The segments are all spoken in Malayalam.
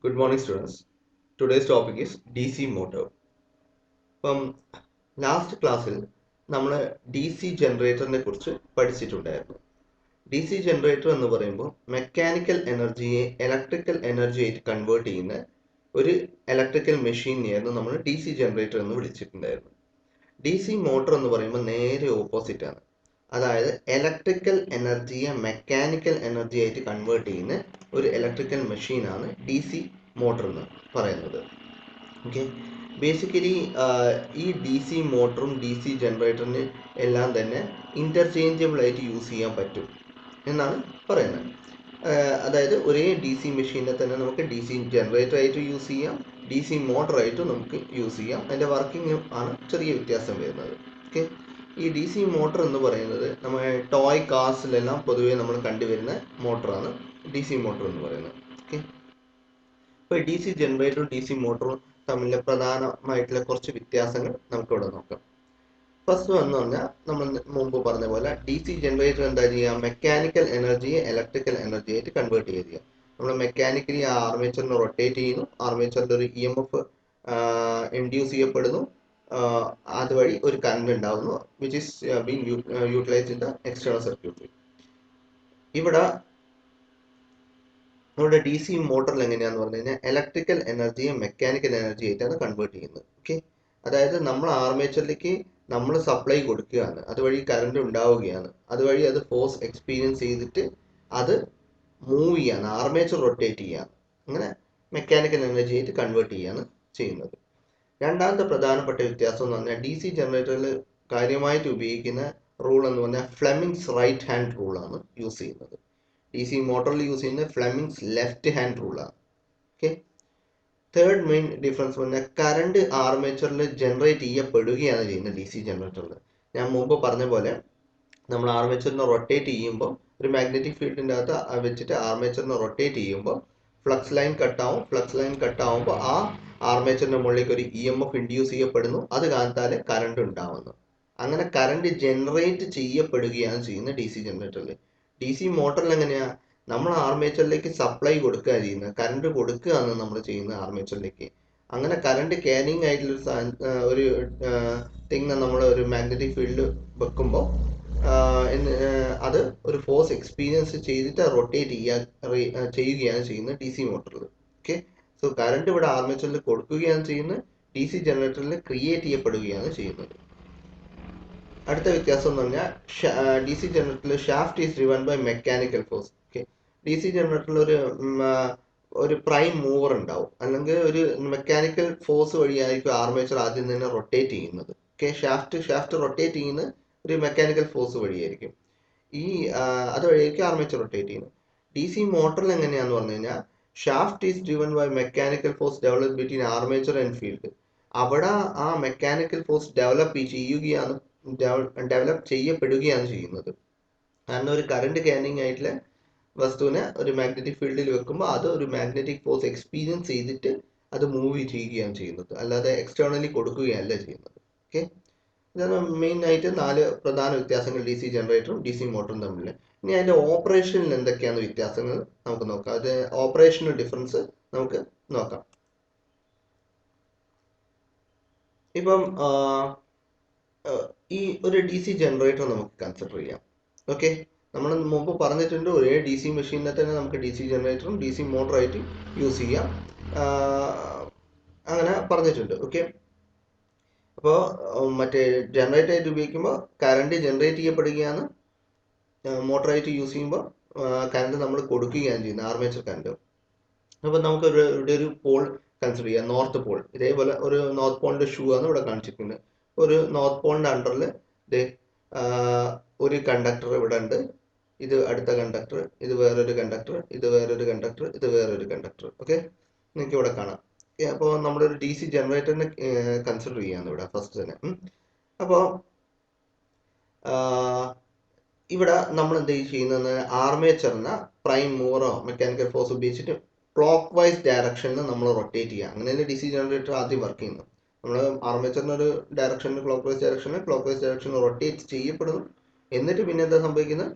Good morning, students. Today's topic is DC motor. അപ്പം ലാസ്റ്റ് ക്ലാസ്സിൽ നമ്മൾ ഡി സി ജനറേറ്ററിനെ കുറിച്ച് പഠിച്ചിട്ടുണ്ടായിരുന്നു. ഡി സി ജനറേറ്റർ എന്ന് പറയുമ്പോൾ മെക്കാനിക്കൽ എനർജിയെ ഇലക്ട്രിക്കൽ എനർജി ആയിട്ട് കൺവേർട്ട് ചെയ്യുന്ന ഒരു ഇലക്ട്രിക്കൽ മെഷീനെയായിരുന്നു നമ്മൾ ഡി സി ജനറേറ്റർ എന്ന് വിളിച്ചിട്ടുണ്ടായിരുന്നു. ഡി സി മോട്ടർ എന്ന് പറയുമ്പോൾ നേരെ ഓപ്പോസിറ്റ് ആണ്. അതായത് ഇലക്ട്രിക്കൽ എനർജിയെ മെക്കാനിക്കൽ എനർജി ആയിട്ട് കൺവേർട്ട് ചെയ്യുന്ന ഒരു ഇലക്ട്രിക്കൽ മെഷീനാണ് ഡി സി മോട്ടർ എന്ന് പറയുന്നത്. ഓക്കെ, ബേസിക്കലി ഈ ഡി സി മോട്ടറും ഡി സി ജനറേറ്ററിന് എല്ലാം തന്നെ ഇൻ്റർചേഞ്ചബിൾ ആയിട്ട് യൂസ് ചെയ്യാൻ പറ്റും എന്നാണ് പറയുന്നത്. അതായത് ഒരേ ഡി സി മെഷീനെ തന്നെ നമുക്ക് ഡി സി ജനറേറ്റർ ആയിട്ട് യൂസ് ചെയ്യാം, ഡി സി മോട്ടറായിട്ട് നമുക്ക് യൂസ് ചെയ്യാം. അതിൻ്റെ വർക്കിംഗ് ആണ് ചെറിയ വ്യത്യാസം വരുന്നത്. ഓക്കെ, ഈ ഡി സി മോട്ടർ എന്ന് പറയുന്നത് നമ്മൾ ടോയ് കാർസിലെല്ലാം പൊതുവേ നമ്മൾ കണ്ടുവരുന്ന മോട്ടറാണ് ഡി സി മോട്ടർ എന്ന് പറയുന്നത്. ഓക്കെ, ഇപ്പോൾ ഡി സി ജനറേറ്ററും ഡി സി മോട്ടറും തമ്മിലെ പ്രധാനമായിട്ടുള്ള കുറച്ച് വ്യത്യാസങ്ങൾ നമുക്കിവിടെ നോക്കാം. ഫസ്റ്റ് എന്ന് പറഞ്ഞാൽ നമ്മൾ മുമ്പ് പറഞ്ഞ പോലെ ഡി സി ജനറേറ്റർ എന്താ ചെയ്യുക, മെക്കാനിക്കൽ എനർജിയെ ഇലക്ട്രിക്കൽ എനർജി ആയിട്ട് കൺവേർട്ട് ചെയ്യുക. നമ്മൾ മെക്കാനിക്കലി ആ ആർമേച്ചറിനെ റൊട്ടേറ്റ് ചെയ്യുന്നു, ആർമേച്ചറിൽ ഒരു ഇ എം എഫ് ഇൻഡ്യൂസ് ചെയ്യപ്പെടുന്നു, അതുവഴി ഒരു കറണ്ട് ഉണ്ടാവുന്നു, which is being utilised in the external circuitry. ഇവിടെ നമ്മുടെ ഡി സി മോട്ടറിൽ എങ്ങനെയാന്ന് പറഞ്ഞു കഴിഞ്ഞാൽ ഇലക്ട്രിക്കൽ എനർജിയെ മെക്കാനിക്കൽ എനർജി ആയിട്ടാണ് കൺവേർട്ട് ചെയ്യുന്നത്. ഓക്കെ, അതായത് നമ്മൾ ആർമേച്ചറിലേക്ക് നമ്മൾ സപ്ലൈ കൊടുക്കുകയാണ്, അതുവഴി കറണ്ട് ഉണ്ടാവുകയാണ്, അതുവഴി അത് ഫോഴ്സ് എക്സ്പീരിയൻസ് ചെയ്തിട്ട് അത് മൂവ് ചെയ്യാണ്, ആർമേച്ചർ റൊട്ടേറ്റ് ചെയ്യാണ്, അങ്ങനെ മെക്കാനിക്കൽ എനർജി ആയിട്ട് കൺവേർട്ട് ചെയ്യാണ് ചെയ്യുന്നത്. രണ്ടാമത്തെ പ്രധാനപ്പെട്ട വ്യത്യാസം എന്ന് പറഞ്ഞാൽ ഡി സി ജനറേറ്ററിൽ കാര്യമായിട്ട് ഉപയോഗിക്കുന്ന റൂൾ എന്ന് പറഞ്ഞാൽ ഫ്ലെമിങ്സ് റൈറ്റ് ഹാൻഡ് റൂളാണ് യൂസ് ചെയ്യുന്നത്. ഡി സി മോട്ടറിൽ യൂസ് ചെയ്യുന്ന ഫ്ലെമിങ്സ് ലെഫ്റ്റ് ഹാൻഡ് റൂളാണ്. ഓക്കെ, തേർഡ് മെയിൻ ഡിഫറൻസ് പറഞ്ഞാൽ കറണ്ട് ആർമേച്ചറിൽ ജനറേറ്റ് ചെയ്യപ്പെടുകയാണ് ചെയ്യുന്നത് ഡി സി ജനറേറ്ററിൽ. ഞാൻ മുമ്പ് പറഞ്ഞ പോലെ നമ്മൾ ആർമേച്ചറിനെ റൊട്ടേറ്റ് ചെയ്യുമ്പോൾ ഒരു മാഗ്നറ്റിക് ഫീൽഡിൻ്റെ അകത്ത് വെച്ചിട്ട് ആർമേച്ചറിനെ റൊട്ടേറ്റ് ചെയ്യുമ്പോൾ ഫ്ലക്സ് ലൈൻ കട്ടാവും. ഫ്ലക്സ് ലൈൻ കട്ടാവുമ്പോൾ ആ ആർമേച്ചറിന്റെ മുകളിലേക്ക് ഒരു ഇ എം എഫ് ഇൻഡ്യൂസ് ചെയ്യപ്പെടുന്നു, അത് കാരണത്താൽ കറണ്ട് ഉണ്ടാവുന്നു. അങ്ങനെ കറണ്ട് ജനറേറ്റ് ചെയ്യപ്പെടുകയാണ് ചെയ്യുന്നത് ഡി സി ജനറേറ്ററിൽ. ഡി സി മോട്ടറിൽ എങ്ങനെയാ, നമ്മൾ ആർമേച്ചറിലേക്ക് സപ്ലൈ കൊടുക്കുക ചെയ്യുന്നത്, കറണ്ട് കൊടുക്കുകയാണ് നമ്മൾ ചെയ്യുന്നത് ആർമേച്ചറിലേക്ക്. അങ്ങനെ കറണ്ട് ക്യാരിങ് ആയിട്ടുള്ള ഒരു തിങ് നമ്മൾ ഒരു മാഗ്നറ്റിക് ഫീൽഡ് വെക്കുമ്പോൾ അത് ഒരു ഫോഴ്സ് എക്സ്പീരിയൻസ് ചെയ്തിട്ട് റൊട്ടേറ്റ് ചെയ്യുകയാണ് ചെയ്യുന്നത് ഡി സി മോട്ടറിൽ. ഓക്കെ, സോ കറണ്ട് ഇവിടെ ആർമേച്ചറിൽ കൊടുക്കുകയാണ് ചെയ്യുന്നത്, ഡി സി ജനറേറ്ററിൽ ക്രിയേറ്റ് ചെയ്യപ്പെടുകയാണ് ചെയ്യുന്നത്. അടുത്ത വ്യത്യാസം എന്ന് പറഞ്ഞാൽ ഡി സി ജനറേറ്ററിൽ shaft is driven by mechanical force. Okay, D C ജനറേറ്ററിൽ ഒരു പ്രൈം മൂവർ ഉണ്ടാവും, അല്ലെങ്കിൽ ഒരു മെക്കാനിക്കൽ ഫോഴ്സ് വഴിയായിരിക്കും ആർമേച്ചർ ആദ്യം തന്നെ റൊട്ടേറ്റ് ചെയ്യുന്നത്. ഓക്കെ, ഷാഫ്റ്റ് റൊട്ടേറ്റ് ചെയ്യുന്നത് ഒരു മെക്കാനിക്കൽ ഫോഴ്സ് വഴിയായിരിക്കും. അതുവഴിയായിരിക്കും ആർമേച്ചർ റൊട്ടേറ്റ് ചെയ്യുന്നത്. ഡി സി മോട്ടറിൽ എങ്ങനെയാന്ന് പറഞ്ഞു കഴിഞ്ഞാൽ shaft is driven by mechanical force develop between armature and field. അവിടെ ആ മെക്കാനിക്കൽ ഫോഴ്സ് ഡെവലപ്പ് ചെയ്യപ്പെടുകയാണ് ചെയ്യുന്നത്. കാരണം ഒരു കറണ്ട് ക്യാരിങ് ആയിട്ടുള്ള വസ്തുവിനെ ഒരു മാഗ്നറ്റിക് ഫീൽഡിൽ വെക്കുമ്പോൾ അത് ഒരു മാഗ്നറ്റിക് ഫോഴ്സ് എക്സ്പീരിയൻസ് ചെയ്തിട്ട് അത് മൂവ് ചെയ്യുകയാണ് ചെയ്യുന്നത്, അല്ലാതെ എക്സ്റ്റേണലി കൊടുക്കുകയല്ല ചെയ്യുന്നത്. ഓക്കെ, ഇതാണ് മെയിൻ ആയിട്ട് 4 പ്രധാന വ്യത്യാസങ്ങൾ ഡി സി ജനറേറ്ററും ഡി സി മോട്ടറും തമ്മിൽ. ഇനി അതിന്റെ ഓപ്പറേഷനിൽ എന്തൊക്കെയാണ് വ്യത്യാസങ്ങൾ നമുക്ക് നോക്കാം. അത് ഓപ്പറേഷണൽ ഡിഫറൻസ് നമുക്ക് നോക്കാം. ഇപ്പം ഈ ഒരു ഡി സി ജനറേറ്റർ നമുക്ക് കൺസിഡർ ചെയ്യാം. ഓക്കെ, നമ്മൾ മുമ്പ് പറഞ്ഞിട്ടുണ്ട് ഒരേ ഡി സി മെഷീനിനെ തന്നെ നമുക്ക് ഡി സി ജനറേറ്ററും ഡി സി മോട്ടറായിട്ട് യൂസ് ചെയ്യാം, അങ്ങനെ പറഞ്ഞിട്ടുണ്ട്. ഓക്കെ, അപ്പോൾ മറ്റേ ജനറേറ്റർ ആയിട്ട് ഉപയോഗിക്കുമ്പോൾ കറണ്ട് ജനറേറ്റ് ചെയ്യപ്പെടുകയാണ്, മോട്ടറായിട്ട് യൂസ് ചെയ്യുമ്പോൾ കറണ്ട് നമ്മൾ കൊടുക്കുകയാണ് ചെയ്യുന്നത്, ആർമേച്ചർ കറണ്ട്. അപ്പോൾ നമുക്ക് ഇവിടെ ഒരു പോൾ കൺസിഡർ ചെയ്യാം, നോർത്ത് പോൾ. ഇതേപോലെ ഒരു നോർത്ത് പോളിന്റെ ഷൂ ആണ് ഇവിടെ കാണിച്ചിരിക്കുന്നത്. ഒരു നോർത്ത് പോളിന്റെ അണ്ടറിൽ ഒരു കണ്ടക്ടർ ഇവിടെ ഉണ്ട്, ഇത് അടുത്ത കണ്ടക്ടർ, ഇത് വേറൊരു കണ്ടക്ടർ, ഇത് വേറൊരു കണ്ടക്ടർ, ഇത് വേറൊരു കണ്ടക്ടർ. ഓക്കെ, നിങ്ങൾക്ക് ഇവിടെ കാണാം. അപ്പോൾ നമ്മളൊരു ഡി സി ജനറേറ്ററിനെ കൺസിഡർ ചെയ്യാണ് ഇവിടെ ഫസ്റ്റ് തന്നെ. അപ്പോൾ ഇവിടെ നമ്മൾ എന്ത് ചെയ്യുന്നത്, ആർമേച്ചറിനെ പ്രൈം മൂവറോ മെക്കാനിക്കൽ ഫോഴ്സ് ഉപയോഗിച്ചിട്ട് ക്ലോക്ക് വൈസ് ഡയറക്ഷനിൽ നമ്മൾ റൊട്ടേറ്റ് ചെയ്യുക. അങ്ങനെയല്ലേ ഡി സി ജനറേറ്റർ ആദ്യം വർക്ക് ചെയ്യുന്നത്. നമ്മൾ ആർമേച്ചറിന് ഒരു ഡയറക്ഷനിൽ ക്ലോക്ക് വൈസ് ഡയറക്ഷനിൽ റൊട്ടേറ്റ് ചെയ്യപ്പെടുന്നു. എന്നിട്ട് പിന്നെ എന്താ സംഭവിക്കുന്നത്,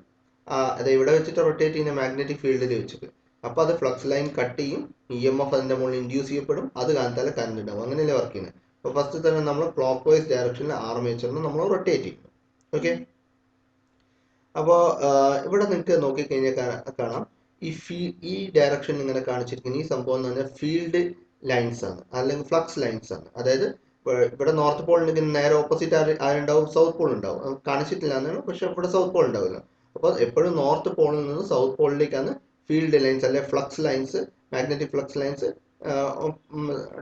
അത് ഇവിടെ വെച്ചിട്ട് റൊട്ടേറ്റ് ചെയ്യുന്ന മാഗ്നറ്റിക് ഫീൽഡിൽ വെച്ചിട്ട് അപ്പോൾ അത് ഫ്ലക്സ് ലൈൻ കട്ട് ചെയ്യും, EMF അതിൻ്റെ മുകളിൽ ഇൻഡ്യൂസ് ചെയ്യപ്പെടും, അത് കാരണത്താൽ കറണ്ട് ഉണ്ടാവും. അങ്ങനെയല്ലേ വർക്ക് ചെയ്യുന്നത്. അപ്പോൾ ഫസ്റ്റ് തന്നെ നമ്മൾ ക്ലോക്ക് വൈസ് ഡയറക്ഷനിൽ ആർമേച്ചറിന് നമ്മൾ റൊട്ടേറ്റ് ചെയ്യും. ഓക്കെ, അപ്പോൾ ഇവിടെ നിങ്ങൾക്ക് നോക്കിക്കഴിഞ്ഞാൽ കാണാം ഈ ഡയറക്ഷൻ ഇങ്ങനെ കാണിച്ചിരിക്കുന്ന ഈ സംഭവം എന്ന് പറഞ്ഞാൽ ഫീൽഡ് ലൈൻസ് ആണ്, അല്ലെങ്കിൽ ഫ്ലക്സ് ലൈൻസ് ആണ്. അതായത് ഇവിടെ നോർത്ത് പോൾ ഉണ്ടെങ്കിൽ നേരെ ഓപ്പോസിറ്റ് ആരുണ്ടാവും, സൗത്ത് പോൾ ഉണ്ടാവും. കാണിച്ചിട്ടില്ല എന്നാണ്, പക്ഷെ ഇവിടെ സൗത്ത് പോൾ ഉണ്ടാവില്ല. അപ്പോൾ എപ്പോഴും നോർത്ത് പോളിൽ നിന്ന് സൗത്ത് പോളിലേക്കാണ് ഫീൽഡ് ലൈൻസ് അല്ലെ flux lines, magnetic flux lines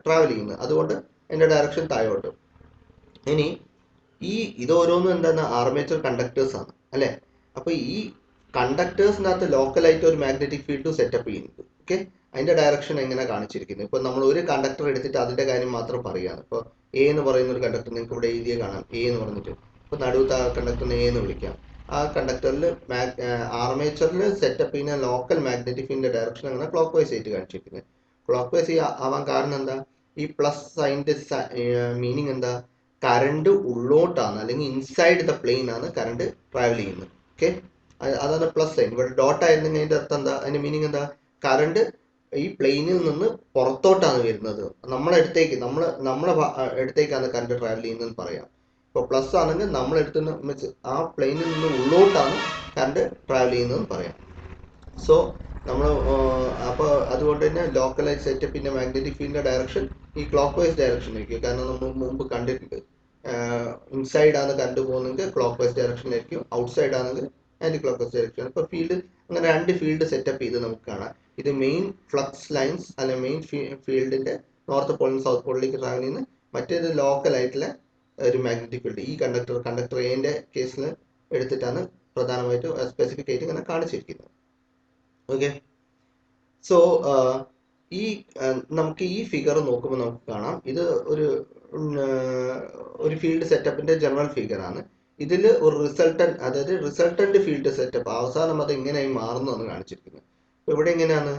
travel ചെയ്യുന്നത്. അതുകൊണ്ട് അതിൻ്റെ ഡയറക്ഷൻ താഴോട്ട്. ഇനി ഇത് ഓരോന്നും എന്താണ്, ആർമേച്ചർ കണ്ടക്ടേഴ്സ് ആണ് അല്ലെ. അപ്പോൾ ഈ കണ്ടക്ടേഴ്സിനകത്ത് ലോക്കലായിട്ട് ഒരു മാഗ്നറ്റിക് ഫീൽഡ് സെറ്റപ്പ് ചെയ്യുന്നത്. ഓക്കെ, അതിന്റെ ഡയറക്ഷൻ എങ്ങനെ കാണിച്ചിരിക്കുന്നു. ഇപ്പൊ നമ്മൾ ഒരു കണ്ടക്ടർ എടുത്തിട്ട് അതിന്റെ കാര്യം മാത്രം പറയുകയാണ്. ഇപ്പോൾ എ എന്ന് പറയുന്ന ഒരു കണ്ടക്ടർ നിങ്ങൾക്ക് ഇവിടെ എഴുതിയ കാണാം, എ എന്ന് പറഞ്ഞിട്ട്. ഇപ്പൊ നടുവത്തെ ആ കണ്ടക്ടറിനെ എ എന്ന് വിളിക്കാം. ആ കണ്ടക്ടറിൽ ആർമേച്ചറിൽ സെറ്റപ്പ് ചെയ്യുന്ന ലോക്കൽ മാഗ്നറ്റിക് ഫീൽഡിന്റെ ഡയറക്ഷൻ അങ്ങനെ ക്ലോക്ക് വൈസ് ആയിട്ട് കാണിച്ചിരിക്കുന്നത്. ക്ലോക്ക് വൈസ് ആവാൻ കാരണം എന്താ, ഈ പ്ലസ് സൈൻ്റെ മീനിങ് എന്താ, കറണ്ട് ഉള്ളോട്ടാണ്, അല്ലെങ്കിൽ ഇൻസൈഡ് ദ പ്ലെയിൻ ആണ് കറണ്ട് ട്രാവൽ ചെയ്യുന്നത്. ഓക്കെ, അതാണ് പ്ലസ് സൈൻ. ഇവിടെ ഡോട്ട് ആയിരുന്നെങ്കിൽ അതിന്റെ അർത്ഥം എന്താ, അതിന്റെ മീനിങ് എന്താ, കറണ്ട് ഈ പ്ലെയിനിൽ നിന്ന് പുറത്തോട്ടാണ് വരുന്നത്, നമ്മളെ അടുത്തേക്കാണ് കറണ്ട് ട്രാവൽ ചെയ്യുന്നതെന്ന് പറയാം. ഇപ്പോൾ പ്ലസ് ആണെങ്കിൽ നമ്മളെടുത്തുനിന്ന് മീൻസ് ആ പ്ലെയിനിൽ നിന്ന് ഉള്ളോട്ടാണ് കറണ്ട് ട്രാവൽ ചെയ്യുന്നതെന്ന് പറയാം. സോ നമ്മൾ അപ്പോൾ അതുകൊണ്ട് തന്നെ ലോക്കലൈസ് സെറ്റപ്പിന്റെ മാഗ്നറ്റിക് ഫീൽഡിന്റെ ഡയറക്ഷൻ ഈ ക്ലോക്ക് വൈസ് ഡയറക്ഷൻ ആയിരിക്കും. കാരണം നമ്മൾ മുമ്പ് കണ്ടിട്ടുണ്ട്, ഇൻസൈഡ് ആണ് കറണ്ട് പോകുന്നെങ്കിൽ ക്ലോക്ക് വൈസ് ഡയറക്ഷനിലായിരിക്കും, ഔട്ട്സൈഡ് ആണെങ്കിൽ ആന്റി ക്ലോക്ക് വൈസ് ഡയറക്ഷൻ. ഇപ്പോൾ ഫീൽഡ് അങ്ങനെ രണ്ട് ഫീൽഡ് സെറ്റപ്പ് ചെയ്ത് നമുക്ക് കാണാം. ഇത് മെയിൻ ഫ്ലക്സ് ലൈൻസ് അല്ലെ മെയിൻ ഫീൽഡിന്റെ നോർത്ത് പോളിൽ നിന്ന് സൗത്ത് പോളിലേക്ക് ട്രാവൽ ചെയ്യുന്ന, മറ്റേത് ലോക്കൽ ആയിട്ടുള്ള ഒരു മാഗ്നറ്റിക് ഫീൽഡ്. ഈ കണ്ടക്ടർ എന്റെ കേസിൽ എടുത്തിട്ടാണ് പ്രധാനമായിട്ട് സ്പെസിഫിക് ആയിട്ട് ഇങ്ങനെ കാണിച്ചിരിക്കുന്നത്. ഓക്കെ, സോ നമുക്ക് ഈ ഫിഗർ നോക്കുമ്പോൾ നമുക്ക് കാണാം, ഇത് ഒരു ഫീൽഡ് സെറ്റപ്പിന്റെ ജനറൽ ഫിഗർ ആണ്. ഇതിൽ ഒരു റിസൾട്ടന്റ് ഫീൽഡ് സെറ്റപ്പ് അവസാനം അത് എങ്ങനെയായി മാറുന്നതാണ് കാണിച്ചിരിക്കുന്നത്. അപ്പോൾ ഇവിടെ എങ്ങനെയാണ്,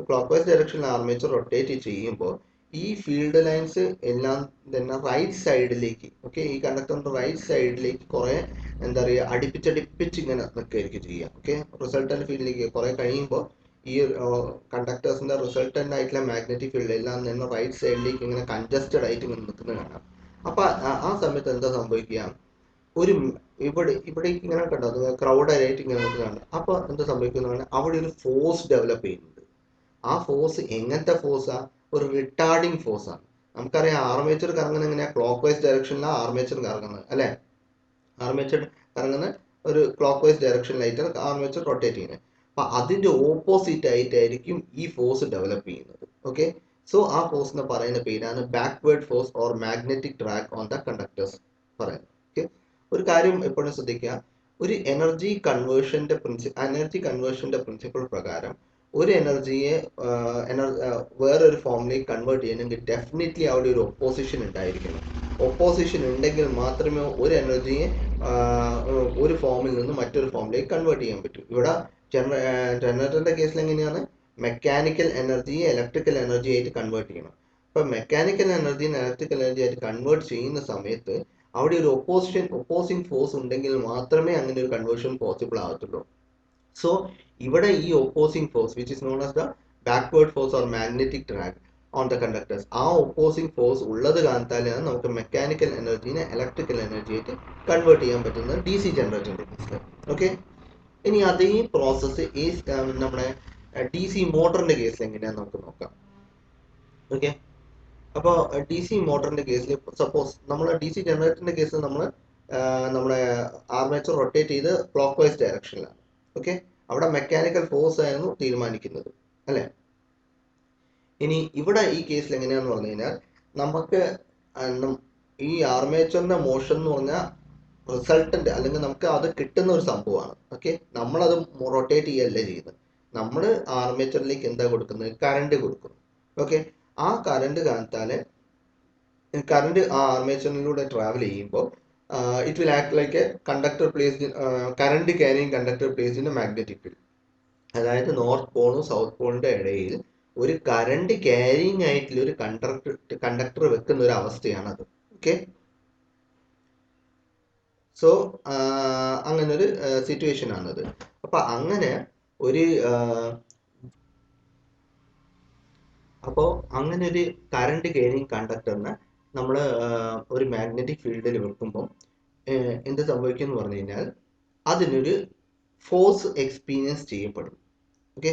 ക്ലോക്ക് വൈസ് ഡയറക്ഷനിൽ ആർമേച്ചർ റൊട്ടേറ്റ് ചെയ്യുമ്പോൾ ഈ ഫീൽഡ് ലൈൻസ് എല്ലാം തന്നെ റൈറ്റ് സൈഡിലേക്ക്, ഓക്കെ, ഈ കണ്ടക്ടറിന്റെ റൈറ്റ് സൈഡിലേക്ക് കുറെ എന്താ പറയുക അടുപ്പിച്ചടുപ്പിച്ച് ഇങ്ങനെ നിൽക്കുകയായിരിക്കും ചെയ്യുക. ഓക്കെ, റിസൾട്ടന്റ് ഫീൽഡിലേക്ക് കുറെ കഴിയുമ്പോൾ ഈ കണ്ടക്ടേഴ്സിന്റെ റിസൾട്ടന്റ് ആയിട്ടുള്ള മാഗ്നറ്റിക് ഫീൽഡ് എല്ലാം തന്നെ റൈറ്റ് സൈഡിലേക്ക് ഇങ്ങനെ കൺജസ്റ്റഡ് ആയിട്ട് ഇങ്ങനെ നിൽക്കുന്നത് കാണാം. അപ്പൊ ആ സമയത്ത് എന്താ സംഭവിക്കുക, ഒരു ഇവിടെ ഇങ്ങനെ കണ്ടോ, ക്രൗഡ് ആയിട്ട് ഇങ്ങനെ നിൽക്കുകയാണ്. അപ്പൊ എന്താ സംഭവിക്കുന്നതാണ്, അവിടെ ഒരു ഫോഴ്സ് ഡെവലപ്പ് ചെയ്യുന്നുണ്ട്. ആ ഫോഴ്സ് എങ്ങനത്തെ ഫോഴ്സാ, ഒരു റിട്ടാർഡിങ് ഫോഴ്സ് ആണ്. നമുക്കറിയാം ആർമേച്ചർ കറങ്ങുന്നത് എങ്ങനെയാ, ക്ലോക്ക് വൈസ് ഡയറക്ഷനിലാണ് ആർമേച്ചർ കറങ്ങുന്നത് അല്ലെ. ആർമേച്ചർ കറങ്ങുന്ന ഒരു ക്ലോക്ക് വൈസ് ഡയറക്ഷനിലായിട്ടാണ് ആർമേച്ചർ റൊട്ടേറ്റ് ചെയ്യുന്നത്. അപ്പൊ അതിന്റെ ഓപ്പോസിറ്റ് ആയിട്ടായിരിക്കും ഈ ഫോഴ്സ് ഡെവലപ്പ് ചെയ്യുന്നത്. ഓക്കെ, സോ ആ ഫോഴ്സിനെ പറയുന്ന പേരാണ് backward force or magnetic drag on the conductors പറയുന്നത്. ഓക്കെ, ഒരു കാര്യം എപ്പോഴും ശ്രദ്ധിക്കുക, ഒരു എനർജി കൺവേർഷന്റെ പ്രിൻസിപ്പിൾ പ്രകാരം ഒരു എനർജിയെ വേറൊരു ഫോമിലേക്ക് കൺവേർട്ട് ചെയ്യണമെങ്കിൽ ഡെഫിനറ്റ്ലി അവിടെ ഒരു ഒപ്പോസിഷൻ ഉണ്ടായിരിക്കണം. ഒപ്പോസിഷൻ ഉണ്ടെങ്കിൽ മാത്രമേ ഒരു എനർജിയെ ഒരു ഫോമിൽ നിന്ന് മറ്റൊരു ഫോമിലേക്ക് കൺവേർട്ട് ചെയ്യാൻ പറ്റൂ. ഇവിടെ ജനറേറ്ററിന്റെ കേസിൽ എങ്ങനെയാണ്, മെക്കാനിക്കൽ എനർജിയെ ഇലക്ട്രിക്കൽ എനർജി ആയിട്ട് കൺവേർട്ട് ചെയ്യണം. അപ്പൊ മെക്കാനിക്കൽ എനർജിനെ ഇലക്ട്രിക്കൽ എനർജി ആയിട്ട് കൺവേർട്ട് ചെയ്യുന്ന സമയത്ത് അവിടെ ഒരു ഒപ്പോസിങ് ഫോഴ്സ് ഉണ്ടെങ്കിൽ മാത്രമേ അങ്ങനെ ഒരു കൺവേർഷൻ പോസിബിൾ ആകത്തുള്ളൂ. സോ ഇവിടെ ഈ opposing force which is known as the backward force or magnetic drag on the conductors, ആ ഒപ്പോസിങ് ഫോഴ്സ് ഉള്ളത് കാരണത്താലാണ് നമുക്ക് മെക്കാനിക്കൽ എനർജീനെ ഇലക്ട്രിക്കൽ എനർജി ആയിട്ട് കൺവേർട്ട് ചെയ്യാൻ പറ്റുന്നത് DC ജനറേറ്ററിന്റെ കേസിൽ. ഓക്കെ, ഇനി അതേ പ്രോസസ്സ് ഈ നമ്മുടെ DC മോട്ടറിന്റെ കേസിൽ എങ്ങനെയാന്ന് നമുക്ക് നോക്കാം. ഓക്കെ, അപ്പോൾ DC മോട്ടറിന്റെ കേസിൽ സപ്പോസ് നമ്മൾ DC ജനറേറ്ററിന്റെ കേസിൽ നമ്മൾ നമ്മുടെ ആർമേച്ചർ റൊട്ടേറ്റ് ചെയ്ത് ക്ലോക്ക് വൈസ് ഡയറക്ഷനിലാണ്. ഓക്കെ, അവിടെ മെക്കാനിക്കൽ ഫോഴ്സ് ആയിരുന്നു തീരുമാനിക്കുന്നത് അല്ലെ. ഇനി ഇവിടെ ഈ കേസിൽ എങ്ങനെയാന്ന് പറഞ്ഞു കഴിഞ്ഞാൽ നമുക്ക് ഈ ആർമേച്ചറിന്റെ മോഷൻ എന്ന് പറഞ്ഞാൽ റിസൾട്ടന്റ് അല്ലെങ്കിൽ നമുക്ക് അത് കിട്ടുന്ന ഒരു സംഭവമാണ്. ഓക്കെ, നമ്മളത് റൊട്ടേറ്റ് ചെയ്യല്ലേ ചെയ്യുന്നത്, നമ്മൾ ആർമേച്ചറിലേക്ക് എന്താ കൊടുക്കുന്നത്, കറണ്ട് കൊടുക്കുന്നു. ഓക്കെ, ആ കറണ്ട് കാരണത്താല് കറണ്ട് ആ ആർമേച്ചറിലൂടെ ട്രാവൽ ചെയ്യുമ്പോൾ it will act like A conductor placed current carrying conductor placed in A magnetic field. അതായത് നോർത്ത് പോളും സൗത്ത് പോളിന്റെ ഇടയിൽ ഒരു കറണ്ട് ക്യാരിയിങ് ആയിട്ടുള്ള ഒരു കണ്ടക്ടർ വെക്കുന്ന ഒരു അവസ്ഥയാണത്. ഓക്കെ, സോ അങ്ങനെ ഒരു സിറ്റുവേഷൻ ആണത്. അപ്പൊ അങ്ങനെ ഒരു അപ്പോൾ അങ്ങനെ ഒരു കറണ്ട് ക്യാരിങ് കണ്ടക്ടറിനെ നമ്മൾ ഒരു മാഗ്നറ്റിക് ഫീൽഡിൽ വെക്കുമ്പോൾ എന്ത് സംഭവിക്കും എന്ന് പറഞ്ഞു കഴിഞ്ഞാൽ അതിനൊരു ഫോഴ്സ് എക്സ്പീരിയൻസ് ചെയ്യപ്പെടും. ഓക്കെ,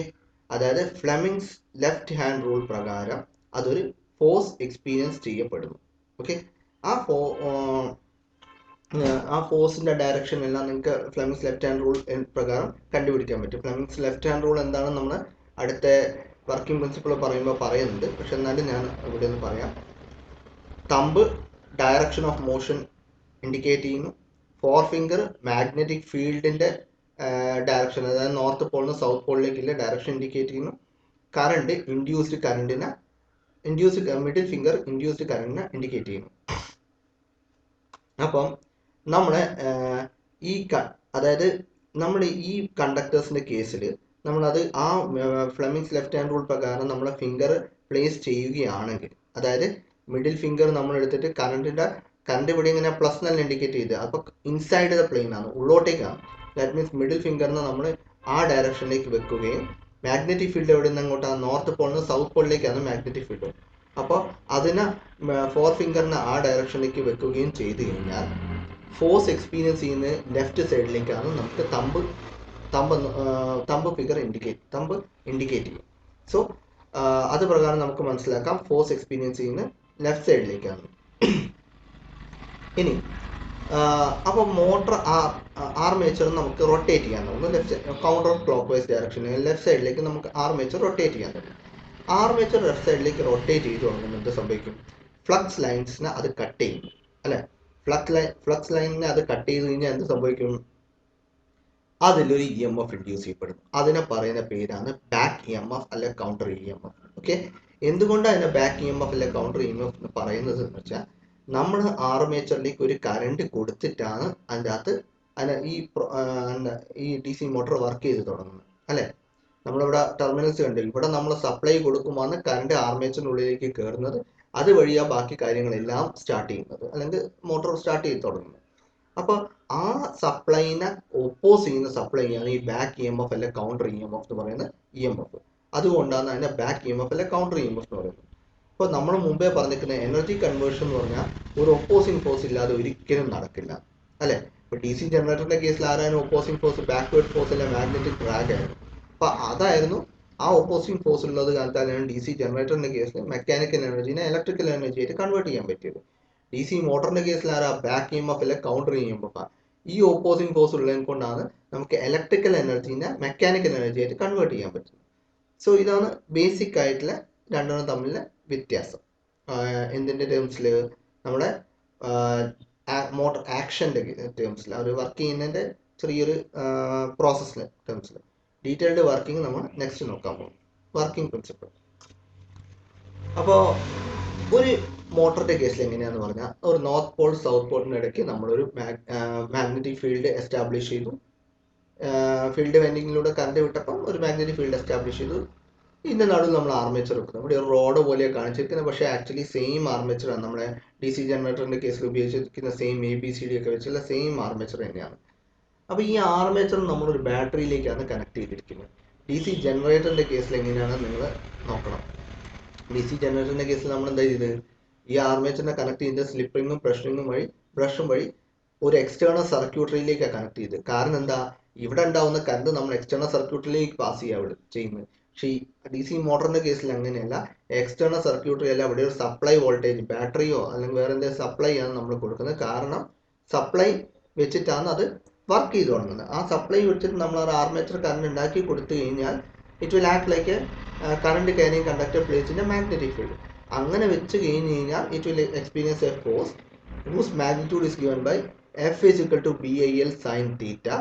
അതായത് ഫ്ലെമിങ്സ് ലെഫ്റ്റ് ഹാൻഡ് റൂൾ പ്രകാരം അതൊരു ഫോഴ്സ് എക്സ്പീരിയൻസ് ചെയ്യപ്പെടുന്നു. ഓക്കെ, ആ ആ ഫോഴ്സിന്റെ ഡയറക്ഷൻ എല്ലാം നിങ്ങൾക്ക് ഫ്ലെമിങ്സ് ലെഫ്റ്റ് ഹാൻഡ് റൂൾ പ്രകാരം കണ്ടുപിടിക്കാൻ പറ്റും. ഫ്ലെമിങ്സ് ലെഫ്റ്റ് ഹാൻഡ് റൂൾ എന്താണെന്ന് നമ്മൾ അടുത്ത വർക്കിംഗ് പ്രിൻസിപ്പിൾ പറയുമ്പോൾ പറയുന്നുണ്ട്. പക്ഷെ എന്നാലും ഞാൻ ഇവിടെ ഒന്ന് പറയാം. Thumb direction of motion indicate ചെയ്യുന്നു. ഫോർ ഫിംഗർ മാഗ്നറ്റിക് ഫീൽഡിന്റെ ഡയറക്ഷൻ, അതായത് നോർത്ത് പോളിൽ നിന്ന് സൗത്ത് പോളിലേക്കുള്ള ഡയറക്ഷൻ ഇൻഡിക്കേറ്റ് ചെയ്യുന്നു. കറണ്ട് ഇൻഡ്യൂസ്ഡ് കറണ്ടിനെ മിഡിൽ ഫിംഗർ ഇൻഡ്യൂസ്ഡ് കറണ്ടിനെ ഇൻഡിക്കേറ്റ് ചെയ്യുന്നു. അപ്പം നമ്മളെ അതായത് നമ്മൾ ഈ കണ്ടക്ടേഴ്സിന്റെ കേസിൽ നമ്മളത് ആ ഫ്ലെമിങ്സ് ലെഫ്റ്റ് ഹാൻഡ് റൂൾ പ്രകാരം നമ്മളെ ഫിംഗർ പ്ലേസ് ചെയ്യുകയാണെങ്കിൽ, അതായത് മിഡിൽ ഫിംഗർ നമ്മൾ എടുത്തിട്ട് കറണ്ട് ഇവിടെ ഇങ്ങനെ പ്ലസ് നല്ല ഇൻഡിക്കേറ്റ് ചെയ്ത്, അപ്പൊ ഇൻസൈഡ് ദ പ്ലെയിൻ ആണ്, ഉള്ളോട്ടേക്കാണ്. ദാറ്റ് മീൻസ് മിഡിൽ ഫിംഗറിനെ നമ്മൾ ആ ഡയറക്ഷനിലേക്ക് വെക്കുകയും മാഗ്നറ്റിക് ഫീൽഡ് എവിടെ നിന്ന് അങ്ങോട്ടാണ്, നോർത്ത് പോളിൽ നിന്ന് സൗത്ത് പോളിലേക്കാണ് മാഗ്നറ്റിക് ഫീൽഡ്. അപ്പോൾ അതിനെ ഫോർ ഫിംഗറിനെ ആ ഡയറക്ഷനിലേക്ക് വെക്കുകയും ചെയ്ത് കഴിഞ്ഞാൽ ഫോഴ്സ് എക്സ്പീരിയൻസ് ചെയ്യുന്ന ലെഫ്റ്റ് സൈഡിലേക്കാണ് നമുക്ക് തമ്പ് ഇൻഡിക്കേറ്റ് ചെയ്യും. സോ അത് പ്രകാരം നമുക്ക് മനസ്സിലാക്കാം ഫോഴ്സ് എക്സ്പീരിയൻസ് ചെയ്യുന്ന ലെഫ്റ്റ് സൈഡിലേക്കാണ്. ഇനി അപ്പോൾ മോട്ടർ ആർമേച്ചർ നമുക്ക് റൊട്ടേറ്റ് ചെയ്യാൻ തോന്നുന്നു ലെഫ്റ്റ് കൗണ്ടർ ക്ലോക്ക് വൈസ് ഡയറക്ഷനിൽ ലെഫ്റ്റ് സൈഡിലേക്ക് നമുക്ക് ആർമേച്ചർ റൊട്ടേറ്റ് ചെയ്യാൻ പറ്റും. ആർമേച്ചർ ലെഫ്റ്റ് സൈഡിലേക്ക് റൊട്ടേറ്റ് ചെയ്ത് തുടങ്ങുമ്പോൾ എന്ത് സംഭവിക്കും? ഫ്ലക്സ് ലൈൻസിനെ അത് കട്ട് ചെയ്യും, അല്ലെ? ഫ്ലക്സ് ലൈനിനെ അത് കട്ട് ചെയ്ത് കഴിഞ്ഞാൽ എന്ത് സംഭവിക്കും? അതിലൊരു EMF ഇൻഡ്യൂസ് ചെയ്യപ്പെടും. അതിനെ പറയുന്ന പേരാണ് ബാക്ക് EMF അല്ലെ കൗണ്ടർ EMF. ഓക്കെ, എന്തുകൊണ്ടാണ് അതിനെ ബാക്ക് EMF അല്ലെ കൗണ്ടർ EMF എന്ന് പറയുന്നത് എന്ന് വെച്ചാൽ, നമ്മൾ ആർമേച്ചറിലേക്ക് ഒരു കറണ്ട് കൊടുത്തിട്ടാണ് അതിൻ്റെ അകത്ത് ഈ DC മോട്ടോർ വർക്ക് ചെയ്ത് തുടങ്ങുന്നത്, അല്ലെ? നമ്മളിവിടെ ടെർമിനൽസ് കണ്ടു, ഇവിടെ നമ്മൾ സപ്ലൈ കൊടുക്കുമ്പോൾ കറണ്ട് ആർമേച്ചറിനുള്ളിലേക്ക് കയറുന്നത്, അതുവഴിയാ ബാക്കി കാര്യങ്ങളെല്ലാം സ്റ്റാർട്ട് ചെയ്യുന്നത്, അല്ലെങ്കിൽ മോട്ടോർ സ്റ്റാർട്ട് ചെയ്ത് തുടങ്ങുന്നത്. അപ്പൊ ആ സപ്ലൈനെ ഒപ്പോസ് ചെയ്യുന്ന സപ്ലൈയാണ് ഈ ബാക്ക് EMF അല്ലെ കൗണ്ടർ EMF എന്ന് പറയുന്ന EMF. അതുകൊണ്ടാണ് അതിന്റെ ബാക്ക് EMF അല്ലെ കൗണ്ടർ EMF എന്ന് പറയുന്നത്. ഇപ്പൊ നമ്മൾ മുമ്പേ പറഞ്ഞിരിക്കുന്ന എനർജി കൺവേർഷൻ എന്ന് പറഞ്ഞാൽ ഒരു ഒപ്പോസിംഗ് ഫോഴ്സ് ഇല്ലാതെ ഒരിക്കലും നടക്കില്ല, അല്ലെ? ഇപ്പൊ DC ജനറേറ്ററിന്റെ കേസിൽ ആരായിരുന്നു ഒപ്പോസിംഗ് ഫോഴ്സ്? ബാക്ക്വേർഡ് ഫോഴ്സ് അല്ലെ മാഗ്നറ്റിക് ഡ്രാഗ് ആയിരുന്നു. അപ്പൊ അതായിരുന്നു ആ ഒപ്പോസിംഗ് ഫോഴ്സ് ഉള്ളത് കാലത്താണ് DC ജനറേറ്ററിന്റെ കേസിൽ മെക്കാനിക്കൽ എനർജിനെ ഇലക്ട്രിക്കൽ എനർജി ആയിട്ട് കൺവേർട്ട് ചെയ്യാൻ പറ്റിയത്. DC മോട്ടറിന്റെ കേസിൽ ആരാ? ബാക്ക് EMF അല്ലെ കൗണ്ടർ EMF. ഈ ഓപ്പോസിംഗ് ഫോഴ്സ് ഉള്ളത് കൊണ്ടാണ് നമുക്ക് ഇലക്ട്രിക്കൽ എനർജിനെ മെക്കാനിക്കൽ എനർജി ആയിട്ട് കൺവേർട്ട് ചെയ്യാൻ പറ്റുന്നത്. സോ ഇതാണ് ബേസിക് ആയിട്ടുള്ള രണ്ടെണ്ണം തമ്മിലുള്ള വ്യത്യാസം. എന്തിന്റെ ടേംസിൽ? നമ്മുടെ മോട്ടർ ആക്ഷന്റെ ടേംസിൽ, അവർ വർക്ക് ചെയ്യുന്നതിന്റെ ചെറിയൊരു പ്രോസസ്സിലെ ടേംസിൽ. ഡീറ്റെയിൽഡ് വർക്കിംഗ് നമ്മൾ നെക്സ്റ്റ് നോക്കാൻ പോകും, വർക്കിംഗ് പ്രിൻസിപ്പിൾ. അപ്പോൾ ഒരു മോട്ടറിന്റെ കേസിൽ എങ്ങനെയാന്ന് പറഞ്ഞാൽ, ഒരു നോർത്ത് പോൾ സൗത്ത് പോളിന് ഇടയ്ക്ക് നമ്മളൊരു മാഗ്നറ്റിക് ഫീൽഡ് എസ്റ്റാബ്ലിഷ് ചെയ്തു. ഫീൽഡ് വെൻഡിങ്ങിലൂടെ കറണ്ട് വിട്ടപ്പം ഒരു മാഗ്നറ്റിക് ഫീൽഡ് എസ്റ്റാബ്ലിഷ് ചെയ്തു. ഇതിന്റെ നടുവിൽ നമ്മൾ ആർമേച്ചർ വെക്കുന്നു. ഇവിടെ ഒരു റോഡ് പോലെയാണ് കാണിച്ചിരിക്കുന്നത്, പക്ഷേ ആക്ച്വലി സെയിം ആർമേച്ചറാണ്. നമ്മുടെ DC ജനറേറ്ററിന്റെ കേസിൽ ഉപയോഗിച്ചിരിക്കുന്ന സെയിം ABCD ഒക്കെ വെച്ചുള്ള സെയിം ആർമേച്ചർ തന്നെയാണ്. അപ്പൊ ഈ ആർമേച്ചർ നമ്മളൊരു ബാറ്ററിയിലേക്കാണ് കണക്ട് ചെയ്തിരിക്കുന്നത്. DC ജനറേറ്ററിന്റെ കേസിൽ എങ്ങനെയാണ് നിങ്ങൾ നോക്കണം. DC ജനറേറ്ററിന്റെ കേസിൽ നമ്മൾ എന്താ ചെയ്തത്? ഈ ആർമേച്ചറിനെ കണക്ട് ചെയ്ത് സ്ലിപ്പിങ്ങും ബ്രഷും വഴി ഒരു എക്സ്റ്റേണൽ സർക്യൂട്ടറിയിലേക്കാണ് കണക്ട് ചെയ്തത്. കാരണം എന്താ? ഇവിടെ ഉണ്ടാവുന്ന കറണ്ട് നമ്മൾ എക്സ്റ്റേണൽ സർക്യൂട്ടറിലേക്ക് പാസ് ചെയ്യുന്നത്. പക്ഷേ ഈ DC മോട്ടറിന്റെ കേസിൽ അങ്ങനെയല്ല. എക്സ്റ്റേണൽ സർക്യൂട്ടറി അല്ല, അവിടെ ഒരു സപ്ലൈ വോൾട്ടേജ്, ബാറ്ററിയോ അല്ലെങ്കിൽ വേറെ എന്തെങ്കിലും സപ്ലൈ ആണ് നമ്മൾ കൊടുക്കുന്നത്. കാരണം സപ്ലൈ വെച്ചിട്ടാണ് അത് വർക്ക് ചെയ്ത് തുടങ്ങുന്നത്. ആ സപ്ലൈ വെച്ചിട്ട് നമ്മൾ ഒരു ആർമേച്ചർ കറണ്ട് ഉണ്ടാക്കി കൊടുത്തു കഴിഞ്ഞാൽ it will act like current carrying conductor place in A magnetic field. അങ്ങനെ വെച്ച് കഴിഞ്ഞ് കഴിഞ്ഞാൽ it will experience A force whose magnitude is given by F is equal to BIL sin theta.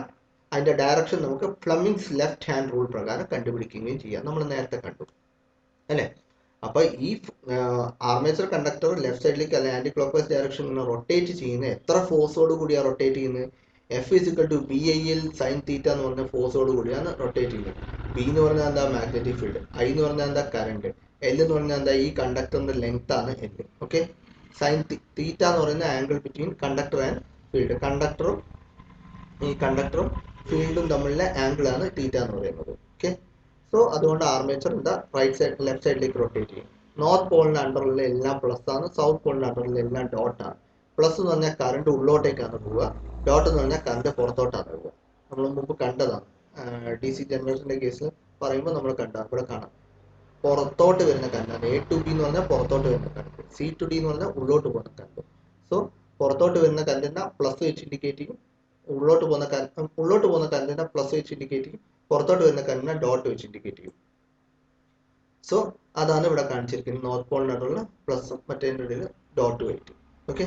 അതിന്റെ ഡയറക്ഷൻ നമുക്ക് ഫ്ലെമിങ്സ് ലെഫ്റ്റ് ഹാൻഡ് റൂൾ പ്രകാരം കണ്ടുപിടിക്കുകയും ചെയ്യാം. നമ്മൾ നേരത്തെ കണ്ടു, അല്ലെ? അപ്പൊ ഈ ആർമേച്ചർ കണ്ടക്ടർ ലെഫ്റ്റ് സൈഡിലേക്ക് അല്ലെങ്കിൽ anticlockwise direction rotate ചെയ്യുന്നത് എത്ര ഫോഴ്സോട് കൂടിയാണ് റൊട്ടേറ്റ് ചെയ്യുന്നത്? F is equal to BIL sin theta എന്ന് പറഞ്ഞ ഫോഴ്സോട് കൂടിയാണ് റൊട്ടേറ്റ് ചെയ്യുന്നത്. B എന്ന് പറഞ്ഞാൽ എന്താ? Magnetic field. I എന്ന് പറഞ്ഞാൽ എന്താ? കറണ്ട്. L എന്ന് പറഞ്ഞാൽ എന്താ? ഈ കണ്ടക്ടറിന്റെ ലെങ്ത് ആണ് L. ഓക്കെ, സൈൻ തീറ്റ എന്ന് പറയുന്ന angle between conductor and field. കണ്ടക്ടറും ഫീൽഡും തമ്മിലുള്ള ആംഗിൾ ആണ് തീറ്റ എന്ന് പറയുന്നത്. ഓക്കെ, സോ അതുകൊണ്ട് ആർമേച്ചർ എന്താ റൈറ്റ് സൈഡ് ലെഫ്റ്റ് സൈഡിലേക്ക് റൊട്ടേറ്റ് ചെയ്യും. നോർത്ത് പോളിന്റെ അണ്ടറിൽ എല്ലാം പ്ലസ് ആണ്, സൗത്ത് പോളിന്റെ അണ്ടറിൽ എല്ലാം ഡോട്ട് ആണ്. പ്ലസ് എന്ന് പറഞ്ഞാൽ കറണ്ട് ഉള്ളോട്ടേക്കാണ് പോവുക, ഡോട്ട് എന്ന് പറഞ്ഞാൽ കറണ്ട് പുറത്തോട്ടാണ് പോവുക. നമ്മൾ മുമ്പ് കണ്ടതാണ് ഡി സി ജനറേഷന്റെ കേസിൽ പറയുമ്പോൾ നമ്മൾ കണ്ടതാണ്. ഇവിടെ കാണാം പുറത്തോട്ട് വരുന്ന കറണ്ടാണ്. എ ടു ബി എന്ന് പറഞ്ഞാൽ പുറത്തോട്ട് വരുന്ന കറണ്ട്, സി ടു ഡി എന്ന് പറഞ്ഞാൽ ഉള്ളോട്ട് പോകുന്ന കറണ്ട്. സോ പുറത്തോട്ട് വരുന്ന കറണ്ടിനെ പ്ലസ് വെച്ച് ഇൻഡിക്കേറ്റ് ചെയ്യും, ഉള്ളോട്ട് പോകുന്ന കറണ്ടിനെ പ്ലസ് വെച്ച് ഇൻഡിക്കേറ്റ് ചെയ്യും, പുറത്തോട്ട് വരുന്ന കറണ്ടിനെ ഡോട്ട് വെച്ച് ഇൻഡിക്കേറ്റ് ചെയ്യും. സോ അതാണ് ഇവിടെ കാണിച്ചിരിക്കുന്നത്. നോർത്ത് പോളിനുള്ള പ്ലസും മറ്റേ ഇടയിൽ ഡോട്ട് ആയിട്ട്. ഓക്കെ,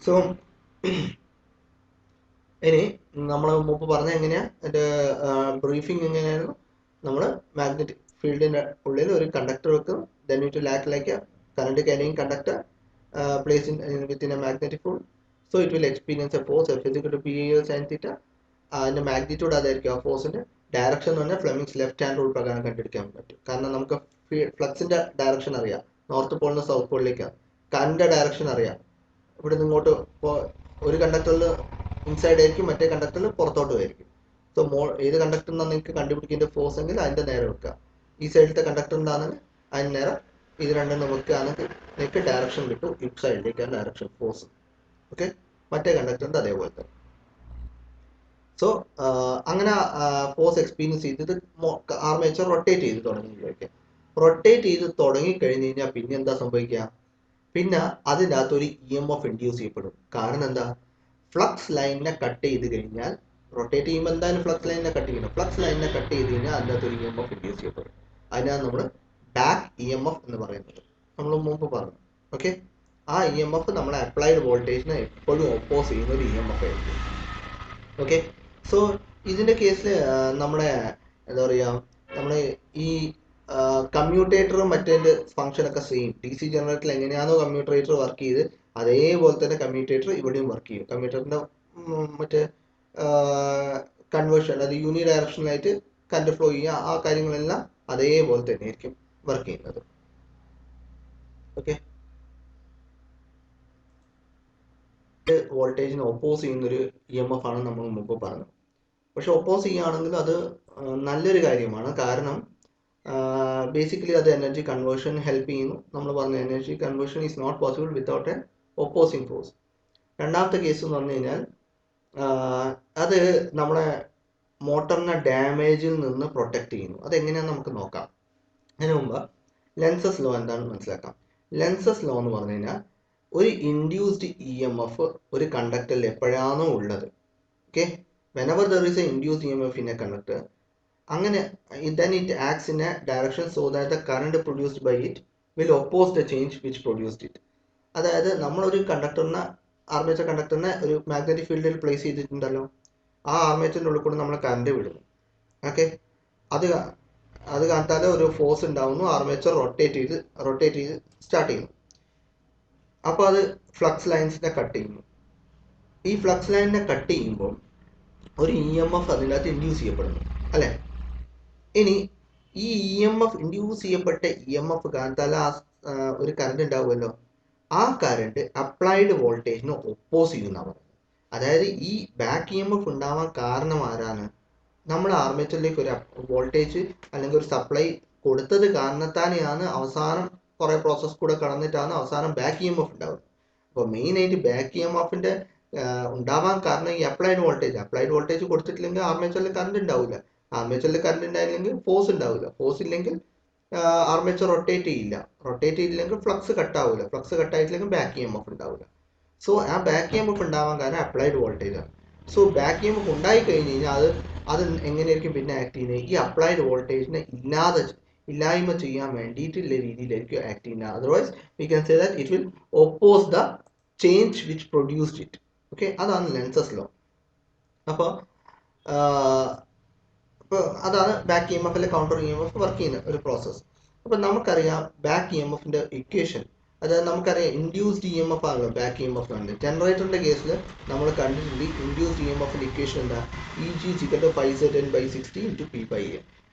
സോ ഇനി നമ്മൾ മുമ്പ് പറഞ്ഞ എങ്ങനെയാ എൻ്റെ ബ്രീഫിംഗ് എങ്ങനെയായിരുന്നു? നമ്മൾ മാഗ്നറ്റിക് ഫീൽഡിന്റെ ഉള്ളിൽ ഒരു കണ്ടക്ടർ വെക്കും, then it will act like a current carrying conductor placed within a magnetic field, so it will experience a force F is equal to P sin theta. അതിന്റെ മാഗ്നിറ്റ്യൂഡ് അതായിരിക്കും. ആ ഫോഴ്സിന്റെ ഡയറക്ഷൻ എന്ന് പറഞ്ഞാൽ ഫ്ലെമിങ്സ് ലെഫ്റ്റ് ഹാൻഡ് റൂൾ പ്രകാരം കണ്ടുപിടിക്കാൻ പറ്റും. കാരണം നമുക്ക് ഫ്ലക്സിന്റെ ഡയറക്ഷൻ അറിയാം, നോർത്ത് പോളിന് സൗത്ത് പോളിലേക്കാണ്. കറണ്ടിന്റെ ഡയറക്ഷൻ അറിയാം, ഇവിടെ നിന്ന് ഇങ്ങോട്ട് ഒരു കണ്ടക്ടറിൽ ഇൻസൈഡ് ആയിരിക്കും, മറ്റേ കണ്ടക്ടറിൽ പുറത്തോട്ടും ആയിരിക്കും. സോ ഏത് കണ്ടക്ടറിനാണ് നിങ്ങൾക്ക് കണ്ടുപിടിക്കേണ്ട ഫോഴ്സ് എങ്കിൽ അതിന്റെ നേരെ വെക്കുക. ഈ സൈഡിലത്തെ കണ്ടക്ടറിനാണെങ്കിൽ അതിന് നേരെ ഇത് രണ്ടെണ്ണം വെക്കുകയാണെങ്കിൽ നിങ്ങൾക്ക് ഡയറക്ഷൻ കിട്ടും, ഈ സൈഡിലേക്കാണ് ഡയറക്ഷൻ ഫോഴ്സ്. ഓക്കെ, മറ്റേ കണ്ടക്ടറിന്റെ അതേപോലെ തന്നെ. സോ അങ്ങനെ ഫോഴ്സ് എക്സ്പീരിയൻസ് ചെയ്തിട്ട് ആർമേച്ചർ റൊട്ടേറ്റ് ചെയ്ത് തുടങ്ങി. റൊട്ടേറ്റ് ചെയ്ത് തുടങ്ങി കഴിഞ്ഞ് കഴിഞ്ഞാൽ പിന്നെ എന്താ സംഭവിക്കുക? പിന്നെ അതിനകത്ത് ഒരു EMF ഇൻഡ്യൂസ് ചെയ്യപ്പെടും. കാരണം എന്താ? ഫ്ലക്സ് ലൈനിനെ കട്ട് ചെയ്ത് കഴിഞ്ഞാൽ, റൊട്ടേറ്റ് ചെയ്യുമ്പോൾ എന്തായാലും ഫ്ലക്സ് ലൈനിനെ കട്ട് ചെയ്യണം. ഫ്ലക്സ് ലൈനിനെ കട്ട് ചെയ്ത് കഴിഞ്ഞാൽ അതിനകത്ത് ഒരു EMF ഇൻഡ്യൂസ് ചെയ്യപ്പെടും. അതിനാണ് നമ്മൾ ബാക്ക് EMF എന്ന് പറയുന്നത്. നമ്മൾ മുമ്പ് പറഞ്ഞു. ഓക്കെ, ആ EMF നമ്മളെ അപ്ലൈഡ് വോൾട്ടേജിനെ എപ്പോഴും ഓപ്പോസ് ചെയ്യുന്ന ഒരു EMF ആയിരിക്കും. ഓക്കെ, സോ ഇതിന്റെ കേസിൽ നമ്മുടെ എന്താ പറയുക, നമ്മുടെ ഈ കമ്മ്യൂട്ടേറ്ററും മറ്റേ ഫംഗ്ഷൻ ഒക്കെ സെയിം. DC ജനറേറ്ററിൽ എങ്ങനെയാണോ കമ്മ്യൂട്ടേറ്റർ വർക്ക് ചെയ്ത് അതേപോലെ തന്നെ കമ്മ്യൂട്ടേറ്റർ ഇവിടെയും വർക്ക് ചെയ്യും. കമ്മ്യൂട്ടറിന്റെ മറ്റേ കൺവേർഷൻ, അത് യൂണി ഡയറക്ഷനിലായിട്ട് കറന്റ് ഫ്ലോ ചെയ്യുക, ആ കാര്യങ്ങളെല്ലാം അതേപോലെ തന്നെ ആയിരിക്കും വർക്ക് ചെയ്യുന്നത്. ഓക്കെ, വോൾട്ടേജിനെ ഓപ്പോസ് ചെയ്യുന്നൊരു EMF ആണ് നമ്മൾ മുമ്പ് പറഞ്ഞത്. പക്ഷെ ഓപ്പോസ് ചെയ്യുകയാണെങ്കിൽ അത് നല്ലൊരു കാര്യമാണ്. കാരണം ബേസിക്കലി അത് എനർജി കൺവേർഷൻ ഹെൽപ്പ് ചെയ്യുന്നു. നമ്മൾ പറഞ്ഞ energy conversion is not possible without a opposing force. രണ്ടാമത്തെ കേസ് എന്ന് പറഞ്ഞു കഴിഞ്ഞാൽ അത് നമ്മളെ മോട്ടറിനെ ഡാമേജിൽ നിന്ന് പ്രൊട്ടക്ട് ചെയ്യുന്നു. അതെങ്ങനെയാണെന്ന് നമുക്ക് നോക്കാം. അതിന് മുമ്പ് ലെൻസസ് ലോ എന്താണെന്ന് മനസ്സിലാക്കാം. ലെൻസസ് ലോ എന്ന് പറഞ്ഞു കഴിഞ്ഞാൽ ഒരു ഇൻഡ്യൂസ്ഡ് EMF ഒരു കണ്ടക്ടറിൽ എപ്പോഴാണോ ഉള്ളത്, okay, whenever there is a induced EMF in a conductor, അങ്ങനെ then it acts in a direction so that the current produced by it will oppose the change which produced it. അതായത് നമ്മളൊരു കണ്ടക്ടറിനെ, ആർമേച്ചർ കണ്ടക്ടറിനെ ഒരു മാഗ്നറ്റിക് ഫീൽഡിൽ പ്ലേസ് ചെയ്തിട്ടുണ്ടല്ലോ, ആ ആർമേച്ചറിൻ്റെ ഉള്ളിൽ കൂടെ നമ്മൾ കറണ്ട് വിടുന്നു. ഓക്കെ, അത് കാണിച്ചാൽ ഒരു ഫോഴ്സ് ഉണ്ടാവുന്നു, ആർമേച്ചർ റൊട്ടേറ്റ് ചെയ്ത് സ്റ്റാർട്ട് ചെയ്യുന്നു. അപ്പോൾ അത് ഫ്ലക്സ് ലൈൻസിനെ കട്ട് ചെയ്യുന്നു. ഈ ഫ്ലക്സ് ലൈനിനെ കട്ട് ചെയ്യുമ്പോൾ ഒരു EMF അതിനകത്ത് ഇൻഡ്യൂസ് ചെയ്യപ്പെടുന്നു, അല്ലെ? ഇനി ഈ ഇൻഡ്യൂസ് ചെയ്യപ്പെട്ട EMF കാരണത്താൽ ഒരു കറണ്ട് ഉണ്ടാവുമല്ലോ, ആ കറണ്ട് അപ്ലൈഡ് വോൾട്ടേജിന് ഒപ്പോസ് ചെയ്യുന്നവർ. അതായത് ഈ ബാക്ക് EMF ഉണ്ടാവാൻ കാരണം ആരാണ്? നമ്മൾ ആർമേച്ചറിലേക്ക് ഒരു വോൾട്ടേജ് അല്ലെങ്കിൽ ഒരു സപ്ലൈ കൊടുത്തത് കാരണത്താനെയാണ് അവസാനം കുറെ പ്രോസസ് കൂടെ കടന്നിട്ടാണ് അവസാനം ബാക്ക് EMF ഉണ്ടാവുന്നത്. അപ്പോൾ മെയിൻ ആയിട്ട് ബാക്ക് EMFന്റെ ഉണ്ടാവാൻ കാരണം ഈ അപ്ലൈഡ് വോൾട്ടേജ് കൊടുത്തിട്ടില്ലെങ്കിൽ ആർമേച്ചറിൽ കറണ്ട് ഉണ്ടാവില്ല. ആർമേച്ചറിൽ കറണ്ട് ഉണ്ടായില്ലെങ്കിൽ ഫോഴ്സ് ഉണ്ടാവില്ല. ഫോഴ്സ് ഇല്ലെങ്കിൽ ആർമേച്ചർ റൊട്ടേറ്റ് ചെയ്യില്ലെങ്കിൽ ഫ്ലക്സ് കട്ടാവില്ല. ഫ്ലക്സ് കട്ടായിട്ടില്ലെങ്കിൽ ബാക്ക് EMF ഉണ്ടാവില്ല. സോ ആ ബാക്ക് EMF ഉണ്ടാവാൻ കാരണം അപ്ലൈഡ് വോൾട്ടേജ് ആണ്. സോ ബാക്ക് EMF ഉണ്ടായി കഴിഞ്ഞ് കഴിഞ്ഞാൽ അത് എങ്ങനെയായിരിക്കും പിന്നെ ആക്ട് ചെയ്യുന്നത്? ഈ അപ്ലൈഡ് വോൾട്ടേജിനെ ഇല്ലായ്മ ചെയ്യാൻ വേണ്ടിയിട്ടുള്ള രീതിയിലായിരിക്കും ആക്ട് ചെയ്യുന്നത്. Otherwise we can say that it will oppose the change which produced it. Okay, അതാണ് ലെൻസസ് ലോ. അപ്പോൾ അതാണ് ബാക്ക് EMF അല്ലെ കൗണ്ടർ EMF വർക്ക് ചെയ്യുന്ന ഒരു പ്രോസസ്സ്. അപ്പോൾ നമുക്കറിയാം ബാക്ക് EMFന്റെ ഇക്വേഷൻ, അതായത് നമുക്കറിയാം ഇൻഡ്യൂസ്ഡ് EMF ആണല്ലോ ബാക്ക് EMF ഉണ്ട്. ജനറേറ്ററിന്റെ കേസിൽ നമ്മൾ കണ്ടിട്ടുണ്ട് ഇൻഡ്യൂസ്ഡ് EMFന്റെ ഇക്വേഷൻ എന്താ? EG = 5ZN/60 × P/A.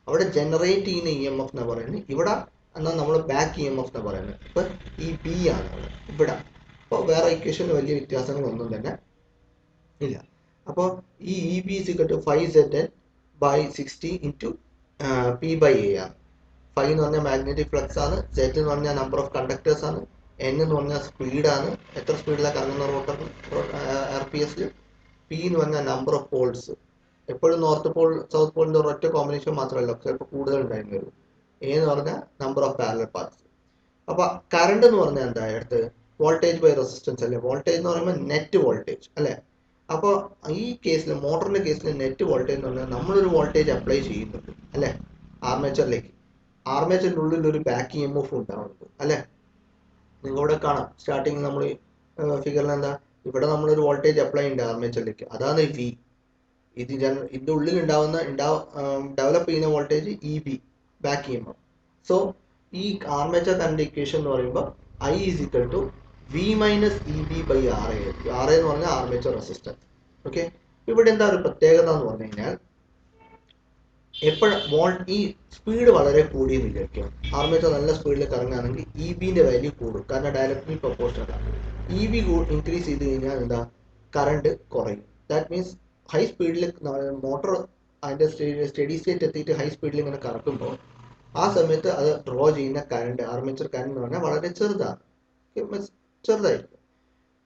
അവിടെ ജനറേറ്റ് ചെയ്യുന്ന EMF എന്ന് പറയുന്നത്, ഇവിടെ എന്നാൽ നമ്മൾ ബാക്ക് EMF എന്ന് പറയുന്നത്. ഇപ്പൊ ഈ B ആണ് ഇവിടെ. അപ്പോൾ വേറെ ഇക്വേഷനിൽ വലിയ വ്യത്യാസങ്ങളൊന്നും തന്നെ ഇല്ല. അപ്പോൾ ഈ EB = 5ZN/60 × P by A ആണ്. ഫൈ എന്ന് പറഞ്ഞാൽ മാഗ്നറ്റിക് ഫ്ലക്സ് ആണ്, സെറ്റ് എന്ന് പറഞ്ഞാൽ നമ്പർ ഓഫ് കണ്ടക്ടേഴ്സ് ആണ്, എൻ എന്ന് പറഞ്ഞാൽ സ്പീഡാണ്, എത്ര സ്പീഡിലാണ് കറങ്ങുന്ന റോട്ടറിന് RPS. പി എന്ന് പറഞ്ഞാൽ നമ്പർ ഓഫ് പോൾസ്, എപ്പോഴും നോർത്ത് പോൾ സൗത്ത് പോളിന്റെ ഒരൊറ്റ കോമ്പിനേഷൻ മാത്രമല്ല, ചിലപ്പോൾ കൂടുതൽ ഉണ്ടായിരുന്നു വരും. എ എന്ന് പറഞ്ഞാൽ നമ്പർ ഓഫ് പാരലൽ പാത്സ്. അപ്പൊ കറണ്ട് എന്ന് പറഞ്ഞാൽ എന്താ അടുത്ത്? വോൾട്ടേജ് ബൈ റെസിസ്റ്റൻസ് അല്ലേ? വോൾട്ടേജ് എന്ന് പറയുമ്പോൾ നെറ്റ് വോൾട്ടേജ് അല്ലേ? അപ്പോൾ ഈ കേസിൽ, മോട്ടറിന്റെ കേസിൽ നെറ്റ് വോൾട്ടേജ് എന്ന് പറഞ്ഞാൽ നമ്മളൊരു വോൾട്ടേജ് അപ്ലൈ ചെയ്യുന്നുണ്ട് അല്ലേ ആർമേച്ചറിലേക്ക്. ആർമേച്ചറിന്റെ ഉള്ളിൽ ഒരു ബാക്ക് EMF ഉണ്ടാവുന്നുണ്ട് അല്ലേ? നിങ്ങളിവിടെ കാണാം സ്റ്റാർട്ടിങ് നമ്മൾ ഫിഗറിൽ എന്താ, ഇവിടെ നമ്മളൊരു വോൾട്ടേജ് അപ്ലൈ ഉണ്ട് ആർമേച്ചറിലേക്ക്, അതാണ് വി. ഇതിന്റെ ഉള്ളിൽ ഡെവലപ്പ് ചെയ്യുന്ന voltage EB, back EMF. So ഈ ആർമേച്ചർ കറണ്ട് ഇക്വേഷൻ എന്ന് പറയുമ്പോൾ I is equal to V minus EB by RA. RA എന്ന് പറഞ്ഞാൽ ആർമേച്ചർ റെസിസ്റ്റൻസ്. ഓക്കെ, ഇവിടെ എന്താ ഒരു പ്രത്യേകത എന്ന് പറഞ്ഞു കഴിഞ്ഞാൽ, ഈ സ്പീഡ് വളരെ കൂടിയെന്ന് വിചാരിക്കുക, ആർമേച്ചർ നല്ല സ്പീഡിൽ കറങ്ങുകയാണെങ്കിൽ EBന്റെ വാല്യൂ കൂടും, കാരണം ഡയറക്ട്ലി പ്രൊപ്പോർഷണൽ ആണ്. EB ഇൻക്രീസ് ചെയ്ത് കഴിഞ്ഞാൽ എന്താ, കറണ്ട് കുറയും. ദാറ്റ് മീൻസ് ഹൈ സ്പീഡിൽ മോട്ടോർ അതിന്റെ സ്റ്റഡി സ്റ്റേറ്റ് എത്തിയിട്ട് ഹൈ സ്പീഡിൽ ഇങ്ങനെ കറക്കുമ്പോൾ ആ സമയത്ത് അത് ഡ്രോ ചെയ്യുന്ന കറണ്ട്, ആർമേച്ചർ കറണ്ട് എന്ന് പറഞ്ഞാൽ വളരെ ചെറുതായിരിക്കും.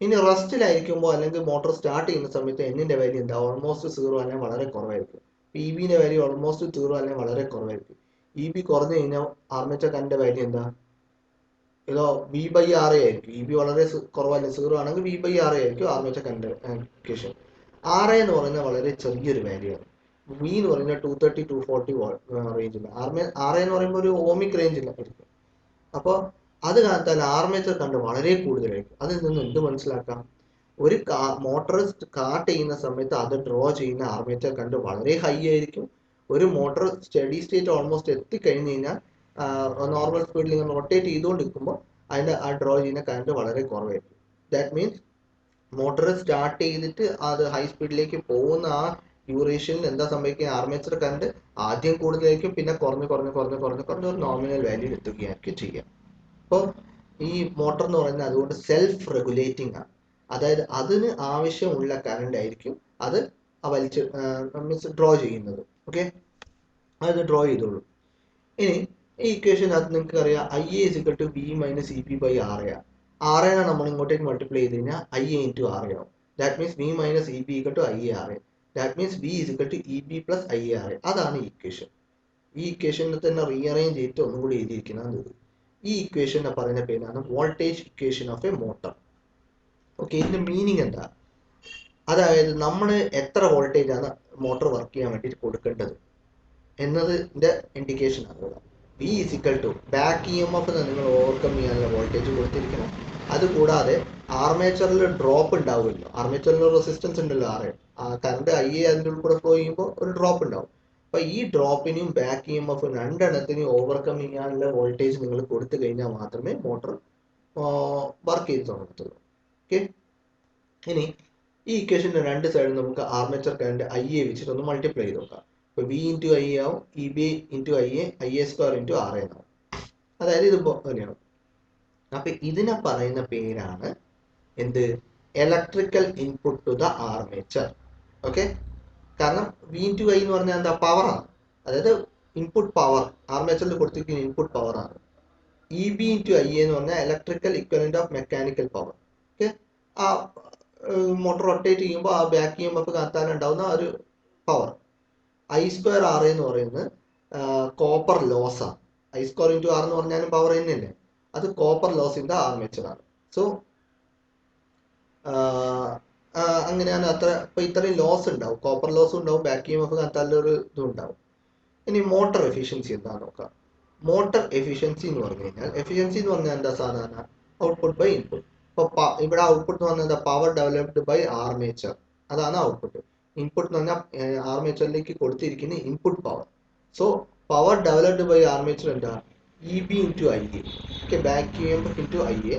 ഇനി റെസ്റ്റിലായിരിക്കുമ്പോൾ അല്ലെങ്കിൽ മോട്ടോർ സ്റ്റാർട്ട് ചെയ്യുന്ന സമയത്ത് എന്നിന്റെ വാല്യൂ എന്താ, ഓൾമോസ്റ്റ് 0 അല്ലെങ്കിൽ വളരെ കുറവായിരിക്കും. EBന്റെ വാല്യൂ ഓൾമോസ്റ്റ് 0 അല്ലെങ്കിൽ വളരെ കുറവായിരിക്കും. EB കുറഞ്ഞു കഴിഞ്ഞാൽ ആർമേച്ചർ കറണ്ട് വാല്യൂ എന്താ, ഇതോ V ബൈ RA ആയിരിക്കും. EB വളരെ കുറവല്ല, 0 ആണെങ്കിൽ V ബൈ RA ആയിരിക്കും ആർമേച്ചർ കറണ്ട് ഇക്വേഷൻ. RA എന്ന് പറയുന്നത് വളരെ ചെറിയൊരു വാല്യൂ ആണ്. V എന്ന് പറയുന്നത് 230-240 റേഞ്ചിൽ. RA എന്ന് പറയുമ്പോൾ ഒരു ഓമിക് റേഞ്ചിലായിരിക്കും. അപ്പോൾ അത് കാരണത്താൽ ആർമേച്ചർ കറണ്ട് വളരെ കൂടുതലായിരിക്കും. അതിൽ നിന്ന് എന്ത് മനസ്സിലാക്കാം, ഒരു മോട്ടോർ സ്റ്റാർട്ട് ചെയ്യുന്ന സമയത്ത് അത് ഡ്രോ ചെയ്യുന്ന ആർമേച്ചർ കറണ്ട് വളരെ ഹൈ ആയിരിക്കും. ഒരു മോട്ടോർ സ്റ്റഡി സ്റ്റേറ്റ് ഓൾമോസ്റ്റ് എത്തിക്കഴിഞ്ഞ് കഴിഞ്ഞാൽ നോർമൽ സ്പീഡിൽ ഇങ്ങനെ റൊട്ടേറ്റ് ചെയ്തുകൊണ്ടിരിക്കുമ്പോൾ അതിന്റെ ആ ഡ്രോ ചെയ്യുന്ന കറണ്ട് വളരെ കുറവായിരിക്കും. ദാറ്റ് മീൻസ് മോട്ടോർ സ്റ്റാർട്ട് ചെയ്തിട്ട് അത് ഹൈ സ്പീഡിലേക്ക് പോകുന്ന ആ ഡ്യൂറേഷനിൽ എന്താ സംഭവിക്കുക, ആർമേച്ചർ കറണ്ട് ആദ്യം കൂടുതലായിരിക്കും, പിന്നെ കുറഞ്ഞ് ഒരു നോമിനൽ വാല്യൂ എത്തുകയായിരിക്കും ചെയ്യുക. അപ്പോൾ ഈ മോട്ടോർ എന്ന് പറയുന്നത് അതുകൊണ്ട് സെൽഫ് റെഗുലേറ്റിംഗ് ആണ്. അതായത് അതിന് ആവശ്യമുള്ള കറണ്ട് ആയിരിക്കും അത് വലിച്ച് മീൻസ് ഡ്രോ ചെയ്യുന്നത്. ഓക്കെ, അത് ഡ്രോ ചെയ്തോളൂ. ഇനി ഈ ഇക്വേഷനകത്ത് നിങ്ങൾക്ക് അറിയാം IA is equal to V minus EB by RA. RA നമ്മൾ ഇങ്ങോട്ടേക്ക് മൾട്ടിപ്ലൈ ചെയ്ത് കഴിഞ്ഞാൽ IA into RA ആവും. That means V minus EB equal to IA RA. That means V is equal to EB plus IA RA. അതാണ് ഈ ഇക്വേഷൻ. ഈ ഇക്വേഷനെ തന്നെ റീഅറേഞ്ച് ചെയ്തിട്ട് ഒന്നും കൂടി എഴുതിയിരിക്കുന്നതാണ് ഇത്. ഈ ഇക്വേഷനെ പറയുന്ന പേരാണ് voltage equation of A motor. Okay, ഇതിന്റെ മീനിങ് എന്താ, അതായത് നമ്മൾ എത്ര വോൾട്ടേജ് ആണ് മോട്ടോർ വർക്ക് ചെയ്യാൻ വേണ്ടിയിട്ട് കൊടുക്കേണ്ടത് എന്നതിന്റെ ഇൻഡിക്കേഷൻ ആണ്. V is equal to back EMF നിങ്ങൾ ഓവർകം ചെയ്യാനുള്ള വോൾട്ടേജ് കൊടുത്തിരിക്കണം. അതുകൂടാതെ ആർമേച്ചറിൽ ഡ്രോപ്പ് ഉണ്ടാവുമല്ലോ, ആർമേച്ചറിൽ റെസിസ്റ്റൻസ് ഉണ്ടല്ലോ RA, കറണ്ട് IA അതിൻ്റെ ഉള്ളിൽ കൂടെ ഫ്ലോ ചെയ്യുമ്പോൾ ഒരു ഡ്രോപ്പ് ഉണ്ടാവും. അപ്പൊ ഈ ഡ്രോപ്പിനും ബാക്ക് EMF രണ്ടെണ്ണത്തിനും ഓവർകം ചെയ്യാനുള്ള വോൾട്ടേജ് നിങ്ങൾ കൊടുത്തു കഴിഞ്ഞാൽ മാത്രമേ മോട്ടോർ വർക്ക് ചെയ്ത് തുടങ്ങത്തുള്ളൂ. ഓക്കെ, ഇനി ഈ ഇക്വേഷന്റെ രണ്ട് സൈഡും നമുക്ക് ആർമേച്ചർ കറണ്ട് IA വെച്ചിട്ട് ഒന്ന് മൾട്ടിപ്ലൈ ചെയ്ത് നോക്കാം. ഇപ്പൊ V ഇൻറ്റു ഐ ആവും, EB into IA square into RA എന്നാവും. അതായത് ഇത് തന്നെയാണ്. അപ്പൊ ഇതിനെ പറയുന്ന പേരാണ് എന്ത്, electrical input to the armature. Okay, കാരണം V ഇൻറ്റു I എന്ന് പറഞ്ഞാൽ എന്താ, പവറാണ്. അതായത് ഇൻപുട്ട് പവർ, ആർമേച്ചറിൽ കൊടുത്തിരിക്കുന്ന ഇൻപുട്ട് പവർ ആണ്. EB ഇൻറ്റു IA എന്ന് പറഞ്ഞാൽ electrical equivalent of mechanical power. Okay, ആ മോട്ടോർ റൊട്ടേറ്റ് ചെയ്യുമ്പോൾ ആ ബാക്ക് EMF കത്താൻ ഉണ്ടാവുന്ന ഒരു പവർ. I സ്ക്വയർ RA എന്ന് പറയുന്നത് കോപ്പർ ലോസ് ആണ്. I സ്ക്വയർ ഇൻറ്റു R എന്ന് പറഞ്ഞാലും പവർ തന്നെയല്ലേ, അത് കോപ്പർ ലോസിന്റെ ആർമേച്ചർ ആണ്. സോ അങ്ങനെയാണ് അത്ര. ഇപ്പൊ ഇത്രയും ലോസ് ഉണ്ടാവും, കോപ്പർ ലോസ് ഉണ്ടാവും, ബാക്ക് EMF കത്താനൊരു ഇതും ഉണ്ടാവും. ഇനി മോട്ടോർ എഫിഷ്യൻസി എന്താ നോക്കാം. മോട്ടോർ എഫിഷ്യൻസി എന്ന് പറഞ്ഞു കഴിഞ്ഞാൽ, എഫിഷ്യൻസി എന്ന് പറഞ്ഞാൽ എന്താ, സാധാരണ ഔട്ട്പുട്ട് ബൈ ഇൻപുട്ട്. ഇപ്പൊ ഇവിടെ ഔട്ട്പുട്ട് എന്ന് പറഞ്ഞാൽ എന്താ, പവർ ഡെവലപ്ഡ് ബൈ ആർമേച്ചർ, അതാണ് ഔട്ട്പുട്ട്. ഇൻപുട്ട് എന്ന് പറഞ്ഞാൽ ആർമേച്ചറിലേക്ക് കൊടുത്തിരിക്കുന്ന input power. So power developed by armature എന്താ, EB into IA. Okay, back EMF into IA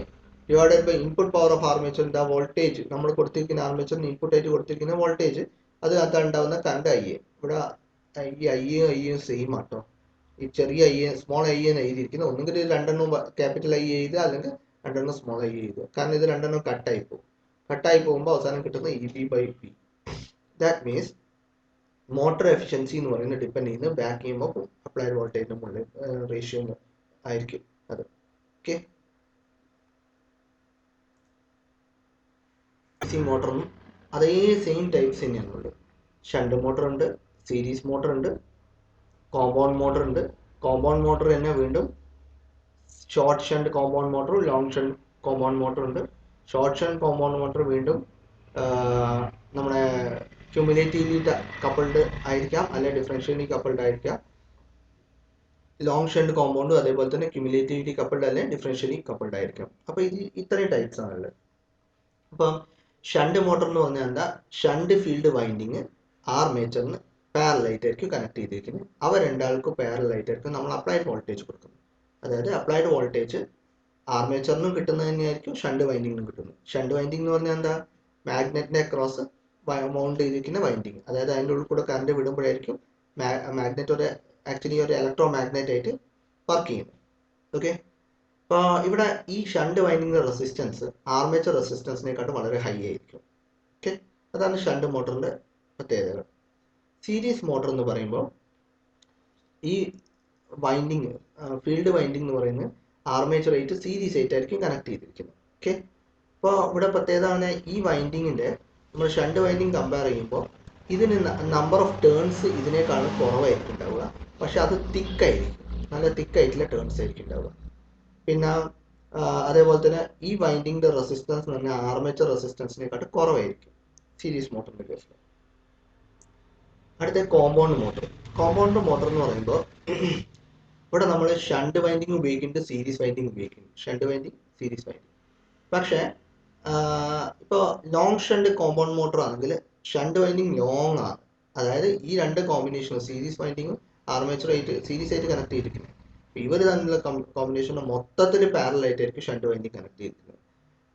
divided by input power of armature എന്താ, വോൾട്ടേജ്, നമ്മൾ കൊടുത്തിരിക്കുന്ന ആർമേച്ചറിന് ഇൻപുട്ട് ആയിട്ട് കൊടുത്തിരിക്കുന്ന വോൾട്ടേജ്, അത് ഉണ്ടാവുന്ന കറണ്ട് IA. ഇവിടെ IAയും സെയിം ആട്ടോ. ഈ ചെറിയ IA, സ്മോൾ I എന്ന് എഴുതിയിരിക്കുന്നത്, ഒന്നുകിൽ രണ്ടെണ്ണം ക്യാപിറ്റൽ I എഴുതുക, അല്ലെങ്കിൽ രണ്ടെണ്ണം സ്മോൾ I എഴുതുക. കാരണം ഇത് രണ്ടെണ്ണം കട്ടായി പോകും. കട്ടായി പോകുമ്പോൾ അവസാനം കിട്ടുന്ന EB by P. That means motor efficiency എന്ന് പറയുന്നത് ഡിപ്പെൻഡ് ചെയ്യുന്നത് ബാക്ക് EMF അപ്ലൈഡ് വോൾട്ടേജിന്റെ മുകളിൽ റേഷ്യോ ആയിരിക്കും അത്. ഓക്കെ, DC മോട്ടറിനും അതേ സെയിം ടൈപ്സ് തന്നെയാണുള്ളത്. ഷണ്ട് മോട്ടർ ഉണ്ട്, സീരീസ് മോട്ടർ ഉണ്ട്, കോമ്പൗണ്ട് മോട്ടർ ഉണ്ട്. കോമ്പൗണ്ട് മോട്ടർ തന്നെ വീണ്ടും ഷോർട്ട് ഷണ്ട് കോമ്പൗണ്ട് മോട്ടറും ലോങ് ഷണ്ട് കോമ്പൗണ്ട് മോട്ടർ ഉണ്ട്. ഷോർട്ട് ഷണ്ട് കോമ്പൗണ്ട് മോട്ടർ വീണ്ടും നമ്മുടെ ക്യുമുലേറ്റീവ്ലി കപ്പിൾഡ് ആയിരിക്കാം, അല്ലെങ്കിൽ ഡിഫറൻഷ്യലി കപ്പിൾഡ് ആയിരിക്കാം. ലോങ് ഷണ്ട് കോമ്പൗണ്ടും അതേപോലെ തന്നെ ക്യുമുലേറ്റീവ്ലി കപ്പിൾഡ് അല്ലെങ്കിൽ ഡിഫറൻഷ്യലി കപ്പിൾഡ് ആയിരിക്കാം. അപ്പോൾ ഇത് ഇത്രയും ടൈപ്സ് ആണുള്ളത്. അപ്പം ഷണ്ട് മോട്ടർ എന്ന് പറഞ്ഞാൽ എന്താ, ഷണ്ട് ഫീൽഡ് വൈൻഡിങ് ആർമേച്ചറിന് പാരലായിട്ടായിരിക്കും കണക്ട് ചെയ്തിരിക്കുന്നത്. അവ രണ്ടാൾക്കും പാരലായിട്ടായിരിക്കും നമ്മൾ അപ്ലൈഡ് വോൾട്ടേജ് കൊടുക്കുന്നത്. അതായത് അപ്ലൈഡ് വോൾട്ടേജ് ആർമേച്ചറിനും കിട്ടുന്നത് തന്നെയായിരിക്കും ഷണ്ട് വൈൻഡിങ്ങിനും കിട്ടുന്നത്. ഷണ്ട് വൈൻഡിങ് എന്ന് പറഞ്ഞാൽ എന്താ, മാഗ്നറ്റിനെ അക്രോസ് മൗണ്ട് ചെയ്തിരിക്കുന്ന വൈൻഡിങ്. അതായത് അതിൻ്റെ ഉള്ളിൽ കൂടെ കറണ്ട് വിടുമ്പോഴായിരിക്കും മാഗ്നറ്റ് ഒരു ആക്ച്വലി ഒരു ഇലക്ട്രോ മാഗ്നറ്റ് ആയിട്ട് വർക്ക് ചെയ്യുന്നത്. ഓക്കെ, അപ്പോൾ ഇവിടെ ഈ ഷണ്ട് വൈൻഡിങ്ങിന്റെ റെസിസ്റ്റൻസ് ആർമേച്ചർ റെസിസ്റ്റൻസിനെക്കാട്ടും വളരെ ഹൈ ആയിരിക്കും. ഓക്കെ, അതാണ് ഷണ്ട് മോട്ടറിന്റെ പ്രത്യേകതകൾ. സീരീസ് മോട്ടർ എന്ന് പറയുമ്പോൾ ഈ വൈൻഡിങ് ഫീൽഡ് വൈൻഡിങ് എന്ന് പറയുന്നത് ആർമേച്ചർ ആയിട്ട് സീരീസ് ആയിട്ടായിരിക്കും കണക്ട് ചെയ്തിരിക്കുന്നത്. ഓക്കെ, അപ്പോൾ ഇവിടെ പ്രത്യേകത ഈ വൈൻഡിങ്ങിന്റെ നമ്മൾ ഷണ്ട് വൈൻഡിങ് കമ്പയർ ചെയ്യുമ്പോൾ ഇതിന് നമ്പർ ഓഫ് ടേൺസ് ഇതിനേക്കാളും കുറവായിരിക്കും ഉണ്ടാവുക. പക്ഷെ അത് തിക്കായിരിക്കും, നല്ല തിക്കായിട്ടുള്ള ടേൺസ് ആയിരിക്കും ഉണ്ടാവുക. പിന്നെ അതേപോലെ തന്നെ ഈ വൈൻഡിങ്ങിന്റെ റെസിസ്റ്റൻസ് എന്ന് പറഞ്ഞാൽ ആർമേച്ചർ റെസിസ്റ്റൻസിനെക്കാട്ടും കുറവായിരിക്കും സീരീസ് മോട്ടറിന്റെ കേസിൽ. അടുത്ത കോമ്പൗണ്ട് മോട്ടർ. കോമ്പൗണ്ട് മോട്ടർ എന്ന് പറയുമ്പോൾ ഇവിടെ നമ്മൾ ഷണ്ട് വൈൻഡിങ് ഉപയോഗിക്കുന്നുണ്ട്, സീരീസ് വൈൻഡിങ് ഉപയോഗിക്കുന്നുണ്ട്. Shunt winding, series winding. പക്ഷേ ഇപ്പോൾ ലോങ് ഷണ്ട് കോമ്പൗണ്ട് മോട്ടർ ആണെങ്കിൽ ഷണ്ട് വൈൻഡിങ് ലോങ് ആണ്. അതായത് ഈ രണ്ട് കോമ്പിനേഷനും സീരീസ് വൈൻഡിങ്ങും ആർമേച്ചർ ആയിട്ട് സീരീസ് ആയിട്ട് കണക്ട് ചെയ്തിരിക്കുന്നത്. ഇവർ തമ്മിലുള്ള കോമ്പിനേഷൻ മൊത്തത്തിൽ പാരലായിട്ടായിരിക്കും ഷണ്ട് വൈൻഡിങ് കണക്ട് ചെയ്തിരിക്കുന്നത്.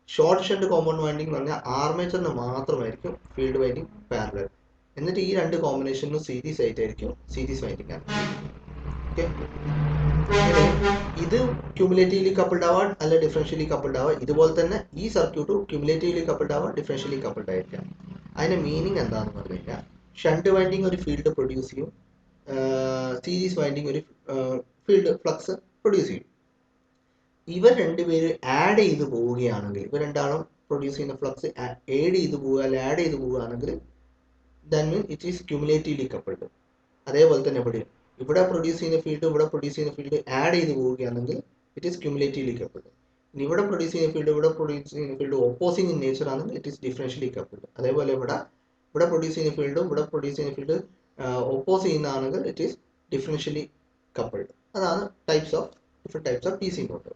ഷോർട്ട് ഷണ്ട് കോമ്പൗണ്ട് വൈൻഡിങ് എന്ന് പറഞ്ഞാൽ ആർമേച്ചറിന് മാത്രമായിരിക്കും ഫീൽഡ് വൈൻഡിങ് പാരലൽ. എന്നിട്ട് ഈ രണ്ട് കോമ്പിനേഷനും സീരീസ് ആയിട്ടായിരിക്കും സീരീസ് വൈൻഡിങ് കണക്ട് ചെയ്യുന്നത്. ഓക്കെ, ഇത് ക്യുമുലേറ്റീവ്ലി കപ്പിൾഡ് ആവാം അല്ല ഡിഫറൻഷ്യലി കപ്പിൾഡ് ആവാം. ഇതുപോലെ തന്നെ ഈ സർക്യൂട്ടും ക്യുമുലേറ്റീവ്ലി കപ്പിൾഡ് ആവാം, ഡിഫറൻഷ്യലി കപ്പിൾഡ് ആയിരിക്കാം. അതിന്റെ മീനിങ് എന്താണെന്ന് പറഞ്ഞു കഴിഞ്ഞാൽ ഷണ്ട് വൈൻഡിങ് ഒരു ഫീൽഡ് പ്രൊഡ്യൂസ് ചെയ്യും, സീരീസ് വൈൻഡിങ് ഒരു ഫീൽഡ് ഫ്ലക്സ് പ്രൊഡ്യൂസ് ചെയ്യും. ഇവർ രണ്ടുപേര് ആഡ് ചെയ്ത് പോവുകയാണെങ്കിൽ, ഇവർ രണ്ടാളും പ്രൊഡ്യൂസ് ചെയ്യുന്ന ഫ്ലക്സ് ആഡ് ചെയ്ത് പോവുക അല്ലെ ആഡ് ചെയ്ത് പോവുകയാണെങ്കിൽ that mean it is cumulatively coupled. അതേപോലെ തന്നെ ഇവിടെ പ്രൊഡ്യൂസ് ചെയ്യുന്ന ഫീൽഡ് ഇവിടെ പ്രൊഡ്യൂസ് ചെയ്യുന്ന ഫീൽഡ് ആഡ് ചെയ്ത് പോവുകയാണെങ്കിൽ ഇറ്റ് ഈസ് ക്യുമുലേറ്റീവ്ലി കപ്പിൾഡ്. ഇനി ഇവിടെ പ്രൊഡ്യൂസ് ചെയ്യുന്ന ഫീൽഡ് ഇവിടെ പ്രൊഡ്യൂസ് ചെയ്യുന്ന ഫീൽഡ് ഓപ്പോസിങ് ഇൻ നേച്ചർ ആണെങ്കിൽ ഇറ്റ് ഈസ് ഡിഫറൻഷ്യലി കപ്പിൾഡ്. അതേപോലെ ഇവിടെ പ്രൊഡ്യൂസ് ചെയ്യുന്ന ഫീൽഡും ഇവിടെ പ്രൊഡ്യൂസ് ചെയ്യുന്ന ഫീൽഡ് ഓപ്പോസ് ചെയ്യുന്നതാണെങ്കിൽ ഇറ്റ് ഈസ് ഡിഫറൻഷ്യലി കപ്പിൾഡ്. അതാണ് different types of DC motor.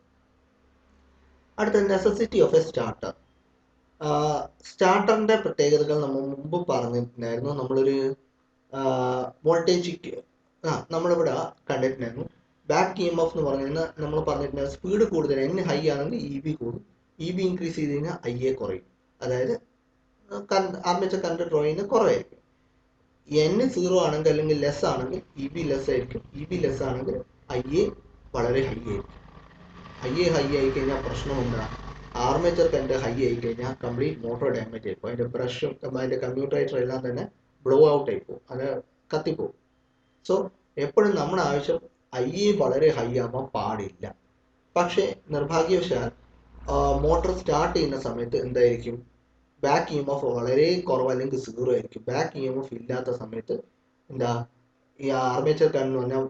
അടുത്ത നെസസിറ്റി ഓഫ് എ സ്റ്റാർട്ടർ. സ്റ്റാർട്ടറിന്റെ പ്രത്യേകതകൾ നമ്മൾ മുമ്പ് പറഞ്ഞിട്ടുണ്ടായിരുന്നു. നമ്മളൊരു വോൾട്ടേജ് നമ്മളിവിടെ കണ്ടിട്ടുണ്ടായിരുന്നു. ബാക്ക് EMF എന്ന് പറഞ്ഞു കഴിഞ്ഞാൽ നമ്മൾ പറഞ്ഞിട്ടുണ്ടായിരുന്നു സ്പീഡ് കൂടുതൽ N ഹൈ ആണെങ്കിൽ EB കൂടും, EB ഇൻക്രീസ് ചെയ്ത് കഴിഞ്ഞാൽ IA കുറയും. അതായത് ആർമേച്ചർ കറന്റ് ഡ്രോ ചെയ്യുന്നത് കുറവായിരിക്കും. N 0 ആണെങ്കിൽ അല്ലെങ്കിൽ ലെസ് ആണെങ്കിൽ EB ലെസ് ആയിരിക്കും, EB ലെസ് ആണെങ്കിൽ IA വളരെ ഹൈ ആയിരിക്കും. IA ഹൈ ആയി കഴിഞ്ഞാൽ പ്രശ്നം എന്താ, ആർമേച്ചർ കറന്റ് ഹൈ ആയി കഴിഞ്ഞാൽ കംപ്ലീറ്റ് മോട്ടോർ ഡാമേജ് ആയിപ്പോൾ അതിന്റെ ബ്രഷും അതിന്റെ കമ്മ്യൂട്ടറേറ്റർ എല്ലാം തന്നെ ബ്ലോ ഔട്ട് ആയിപ്പോവും, അത് കത്തിപ്പോവും. സോ എപ്പോഴും നമ്മുടെ ആവശ്യം IA വളരെ ഹൈ ആവാൻ പാടില്ല. പക്ഷേ നിർഭാഗ്യവശാൽ മോട്ടോർ സ്റ്റാർട്ട് ചെയ്യുന്ന സമയത്ത് എന്തായിരിക്കും, ബാക്ക് EMF വളരെ കുറവ് അല്ലെങ്കിൽ 0 ആയിരിക്കും. ബാക്ക് EMF ഇല്ലാത്ത സമയത്ത് എന്താ ഈ ആർമേച്ചർ കറന്റ് എന്ന് പറഞ്ഞാൽ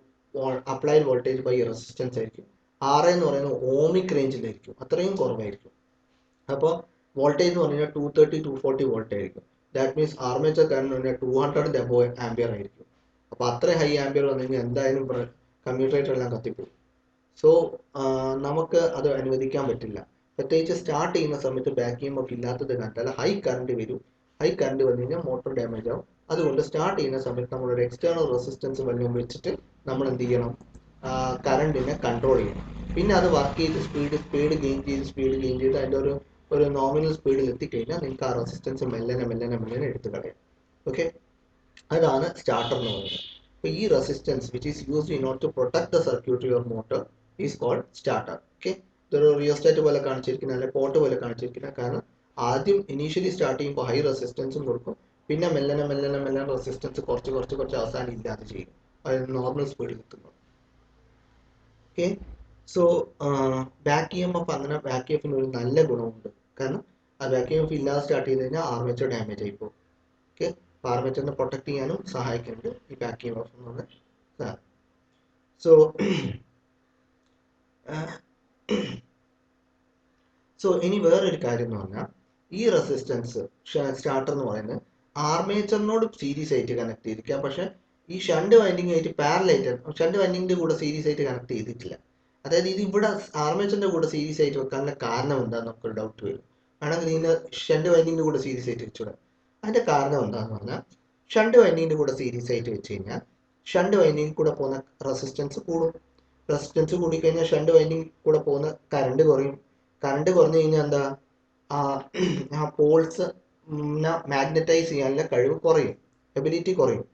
അപ്ലൈഡ് വോൾട്ടേജ് ബൈ റെസിസ്റ്റൻസ് ആയിരിക്കും. R എന്ന് പറയുന്നത് ഓമിക് റേഞ്ചിലായിരിക്കും, അത്രയും കുറവായിരിക്കും. അപ്പോൾ വോൾട്ടേജ് എന്ന് പറഞ്ഞാൽ 230-240 വോൾട്ട് ആയിരിക്കും. ദാറ്റ് മീൻസ് ആർമേച്ചർ കറന്റ് എന്ന് പറഞ്ഞാൽ 200 above ആംപിയർ ആയിരിക്കും. അപ്പോൾ അത്ര ഹൈ ആംപിയർ വന്നു കഴിഞ്ഞാൽ എന്തായാലും കമ്മ്യൂട്ടറേറ്റർ എല്ലാം കത്തിപ്പോകും. സോ നമുക്ക് അത് അനുവദിക്കാൻ പറ്റില്ല. പ്രത്യേകിച്ച് സ്റ്റാർട്ട് ചെയ്യുന്ന സമയത്ത് ബാക്ക് EMF ഇല്ലാത്തത് കണ്ടാൽ ഹൈ കറണ്ട് വരും. ഹൈ കറണ്ട് വന്നു കഴിഞ്ഞാൽ മോട്ടോർ ഡാമേജ് ആവും. അതുകൊണ്ട് സ്റ്റാർട്ട് ചെയ്യുന്ന സമയത്ത് നമ്മളൊരു എക്സ്റ്റേണൽ റെസിസ്റ്റൻസ് വല്ലതും വെച്ചിട്ട് നമ്മൾ എന്ത് ചെയ്യണം, കറണ്ടിനെ കൺട്രോൾ ചെയ്യണം. പിന്നെ അത് വർക്ക് ചെയ്ത് സ്പീഡ് ഗെയിൻ ചെയ്ത് അതിൻ്റെ ഒരു നോമിനൽ സ്പീഡിൽ എത്തിക്കഴിഞ്ഞാൽ നിങ്ങൾക്ക് ആ റെസിസ്റ്റൻസ് മെല്ലനെ എടുത്ത് കളയാം. ഓക്കെ, അതാണ് സ്റ്റാർട്ടർ എന്ന് പറയുന്നത്. അപ്പോൾ ഈ resistance which is used in order to protect the circuitry of motor is called starter. Okay, ഇതൊരു റിയോസ്റ്റാറ്റ് പോലെ കാണിച്ചിരിക്കുന്ന അല്ലെങ്കിൽ പോർട്ട് പോലെ കാണിച്ചിരിക്കുന്ന, കാരണം ആദ്യം ഇനീഷ്യലി സ്റ്റാർട്ട് ചെയ്യുമ്പോൾ ഹൈ റെസിസ്റ്റൻസും കൊടുക്കും, പിന്നെ മെല്ലനെ റെസിസ്റ്റൻസ് കുറച്ച് അവസാനം ഇല്ലാതെ ചെയ്യും, അതായത് നോർമൽ സ്പീഡിൽ എത്തുന്നു. ഓക്കെ. സോ ബാക്ക് EMF അങ്ങനെ ബാക്ക് EMFന് ഒരു നല്ല ഗുണമുണ്ട്. കാരണം ആ ബാക്ക് EMF ഇല്ലാതെ സ്റ്റാർട്ട് ചെയ്ത് കഴിഞ്ഞാൽ ആർമേച്ചർ ഡാമേജ് ആയി പോകും. ഓക്കെ. അപ്പോൾ ആർമേച്ചറിനെ പ്രൊട്ടക്ട് ചെയ്യാനും സഹായിക്കുന്നുണ്ട് ഈ ബാക്ക് EMF എന്ന് പറഞ്ഞ സാധനം. സോ സോ ഇനി വേറൊരു കാര്യം എന്ന് പറഞ്ഞാൽ ഈ റെസിസ്റ്റൻസ് സ്റ്റാർട്ടർ എന്ന് പറയുന്നത് ആർമേച്ചറിനോട് സീരീസ് ആയിട്ട് കണക്ട് ചെയ്തിരിക്കാം. പക്ഷെ ഈ ഷണ്ട് വൈൻഡിങ് ആയിട്ട് പാരലായിട്ട് ഷണ്ട് വൈൻഡിങ്ങിന്റെ കൂടെ സീരീസ് ആയിട്ട് കണക്ട് ചെയ്തിട്ടില്ല. അതായത് ഇത് ഇവിടെ ആർമേച്ചറിന്റെ കൂടെ സീരീസ് ആയിട്ട് വെക്കാനുള്ള കാരണം എന്താന്ന് നമുക്കൊരു ഡൗട്ട് വരും. ആണെങ്കിൽ ഇതിന് ഷണ്ട് വൈൻഡിങ്ങിന്റെ കൂടെ സീരീസ് ആയിട്ട് വെച്ചൂടെ? അതിന്റെ കാരണം എന്താന്ന് പറഞ്ഞാൽ ഷണ്ട് വൈൻഡിങ്ങിന്റെ കൂടെ സീരീസ് ആയിട്ട് വെച്ച് കഴിഞ്ഞാൽ ഷണ്ട് വൈൻഡിങ്ങിൽ കൂടെ പോകുന്ന റെസിസ്റ്റൻസ് കൂടും. റെസിസ്റ്റൻസ് കൂടിക്കഴിഞ്ഞാൽ ഷണ്ട് വൈൻഡിങ്ങിൽ കൂടെ പോകുന്ന കറണ്ട് കുറയും. കറണ്ട് കുറഞ്ഞു കഴിഞ്ഞാൽ എന്താ, ആ പോൾസ് മാഗ്നറ്റൈസ് ചെയ്യാനുള്ള കഴിവ് കുറയും, എബിലിറ്റി കുറയും.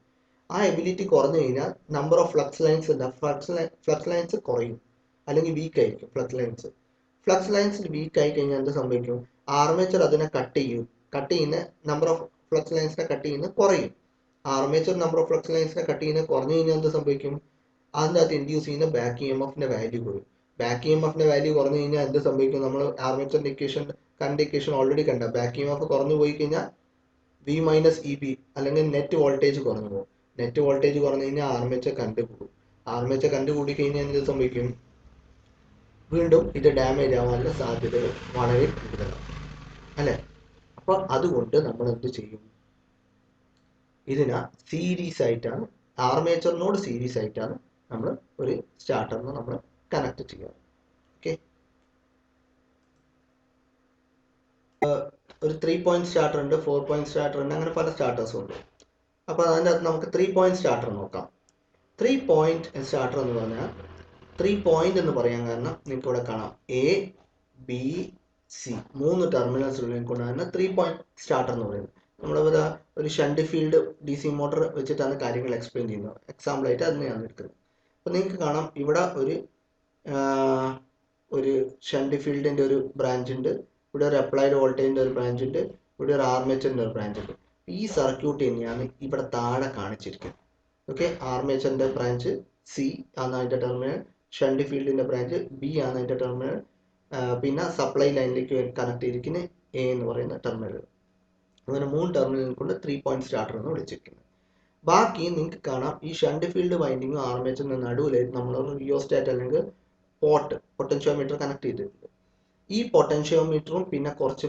ആ എബിലിറ്റി കുറഞ്ഞു കഴിഞ്ഞാൽ നമ്പർ ഓഫ് ഫ്ലക്സ് ലൈൻസ് ഉണ്ട്, ഫ്ലക്സ് ലൈൻസ് കുറയും, അല്ലെങ്കിൽ വീക്ക് ആയിരിക്കും flux lines. Flux lines weak ആയി കഴിഞ്ഞാൽ എന്ത് സംഭവിക്കും? ആർമേച്ചർ അതിനെ കട്ട് ചെയ്യും. കട്ട് ചെയ്യുന്ന നമ്പർ ഓഫ് ഫ്ലക്സ് ലൈൻസിനെ കട്ട് ചെയ്യുന്നത് കുറയും. ആർമേച്ചർ നമ്പർ ഓഫ് ഫ്ലക്സ് ലൈൻസിനെ കട്ട് ചെയ്യുന്നത് കുറഞ്ഞു കഴിഞ്ഞാൽ എന്ത് സംഭവിക്കും? അതിൻ്റെ അകത്ത് ഇൻഡ്യൂസ് ചെയ്യുന്ന ബാക്ക് EMFന്റെ വാല്യൂ കുറയും. ബാക്ക് EMFന്റെ വാല്യൂ കുറഞ്ഞു കഴിഞ്ഞാൽ എന്ത് സംഭവിക്കും? നമ്മൾ ആർമേച്ചറിന്റെ ഇക്വേഷൻ കറണ്ട് ഇക്വേഷൻ ഓൾറെഡി കണ്ട. ബാക്ക് EMF കുറഞ്ഞു പോയി കഴിഞ്ഞാൽ V മൈനസ് EB അല്ലെങ്കിൽ നെറ്റ് വോൾട്ടേജ് കുറഞ്ഞു പോകും. നെറ്റ് വോൾട്ടേജ് കുറഞ്ഞു കഴിഞ്ഞാൽ ആർമേച്ചർ കറണ്ട് കൂടും. ആർമേച്ചർ കറണ്ട് കൂടി കഴിഞ്ഞാൽ എന്ത് സംഭവിക്കും? വീണ്ടും ഇത് ഡാമേജ് ആവാനുള്ള സാധ്യത വളരെ കൂടുതലാണ്, അല്ലെ? അപ്പൊ അതുകൊണ്ട് നമ്മൾ എന്ത് ചെയ്യും? ഇതിനെ സീരീസ് ആയിട്ടാണ്, ആർമേച്ചറിനോട് സീരീസ് ആയിട്ടാണ് നമ്മൾ ഒരു സ്റ്റാർട്ടറിന് നമ്മൾ കണക്ട് ചെയ്യുക. ഓക്കെ. ഒരു 3 പോയിന്റ് സ്റ്റാർട്ടർ ഉണ്ട്, 4 പോയിന്റ് സ്റ്റാർട്ടർ ഉണ്ട്, അങ്ങനെ പല സ്റ്റാർട്ടേഴ്സും ഉണ്ട്. അപ്പോൾ അതിൻ്റെ അകത്ത് നമുക്ക് 3 പോയിന്റ് സ്റ്റാർട്ടർ നോക്കാം. 3 പോയിന്റ് സ്റ്റാർട്ടർ എന്ന് പറഞ്ഞാൽ 3 പോയിന്റ് എന്ന് പറയാൻ കാരണം നിങ്ങൾക്ക് ഇവിടെ കാണാം ABC 3 ടെർമിനൽസ് കൊണ്ടാണ് 3 പോയിന്റ് സ്റ്റാർട്ടർ എന്ന് പറയുന്നത്. നമ്മളിവിടെ ഒരു ഷണ്ട് ഫീൽഡ് DC മോട്ടോർ വെച്ചിട്ടാണ് കാര്യങ്ങൾ എക്സ്പ്ലെയിൻ ചെയ്യുന്നത്. എക്സാമ്പിൾ ആയിട്ട് അതിനെയാണ് എടുക്കുന്നത്. അപ്പോൾ നിങ്ങൾക്ക് കാണാം ഇവിടെ ഒരു ഷണ്ട് ഫീൽഡിന്റെ ഒരു ബ്രാഞ്ച് ഉണ്ട്, ഇവിടെ ഒരു അപ്ലൈഡ് വോൾട്ടേജിന്റെ ഒരു ബ്രാഞ്ച് ഉണ്ട്, ഇവിടെ ഒരു ആർമേച്ചറിന്റെ ഒരു ബ്രാഞ്ച് ഉണ്ട്. ഈ സർക്യൂട്ട് തന്നെയാണ് ഇവിടെ താഴെ കാണിച്ചിരിക്കുന്നത്. ഓക്കെ. ആർമേച്ചറിന്റെ ബ്രാഞ്ച് C ആണ് അതിന്റെ ടെർമിനൽ, ഷണ്ട് ഫീൽഡിന്റെ ബ്രാഞ്ച് B ആണ് അതിന്റെ ടെർമിനൽ, പിന്നെ സപ്ലൈ ലൈനിലേക്ക് കണക്ട് ചെയ്തിരിക്കുന്ന A എന്ന് പറയുന്ന ടെർമിനൽ. അങ്ങനെ 3 ടെർമിനൽ കൊണ്ട് 3 പോയിന്റ് സ്റ്റാർട്ടർ എന്ന് വിളിച്ചിരിക്കുന്നത്. ബാക്കി നിങ്ങൾക്ക് കാണാം ഈ ഷണ്ട് ഫീൽഡ് വൈൻഡിങ്ങും ആർമേച്ചറിന്റെ നടുവിൽ നമ്മൾ റിയോസ്റ്റാറ്റ് അല്ലെങ്കിൽ പൊട്ടൻഷ്യോമീറ്റർ കണക്ട് ചെയ്തിട്ടുണ്ട്. ഈ പൊട്ടൻഷ്യോമീറ്ററും പിന്നെ കുറച്ച്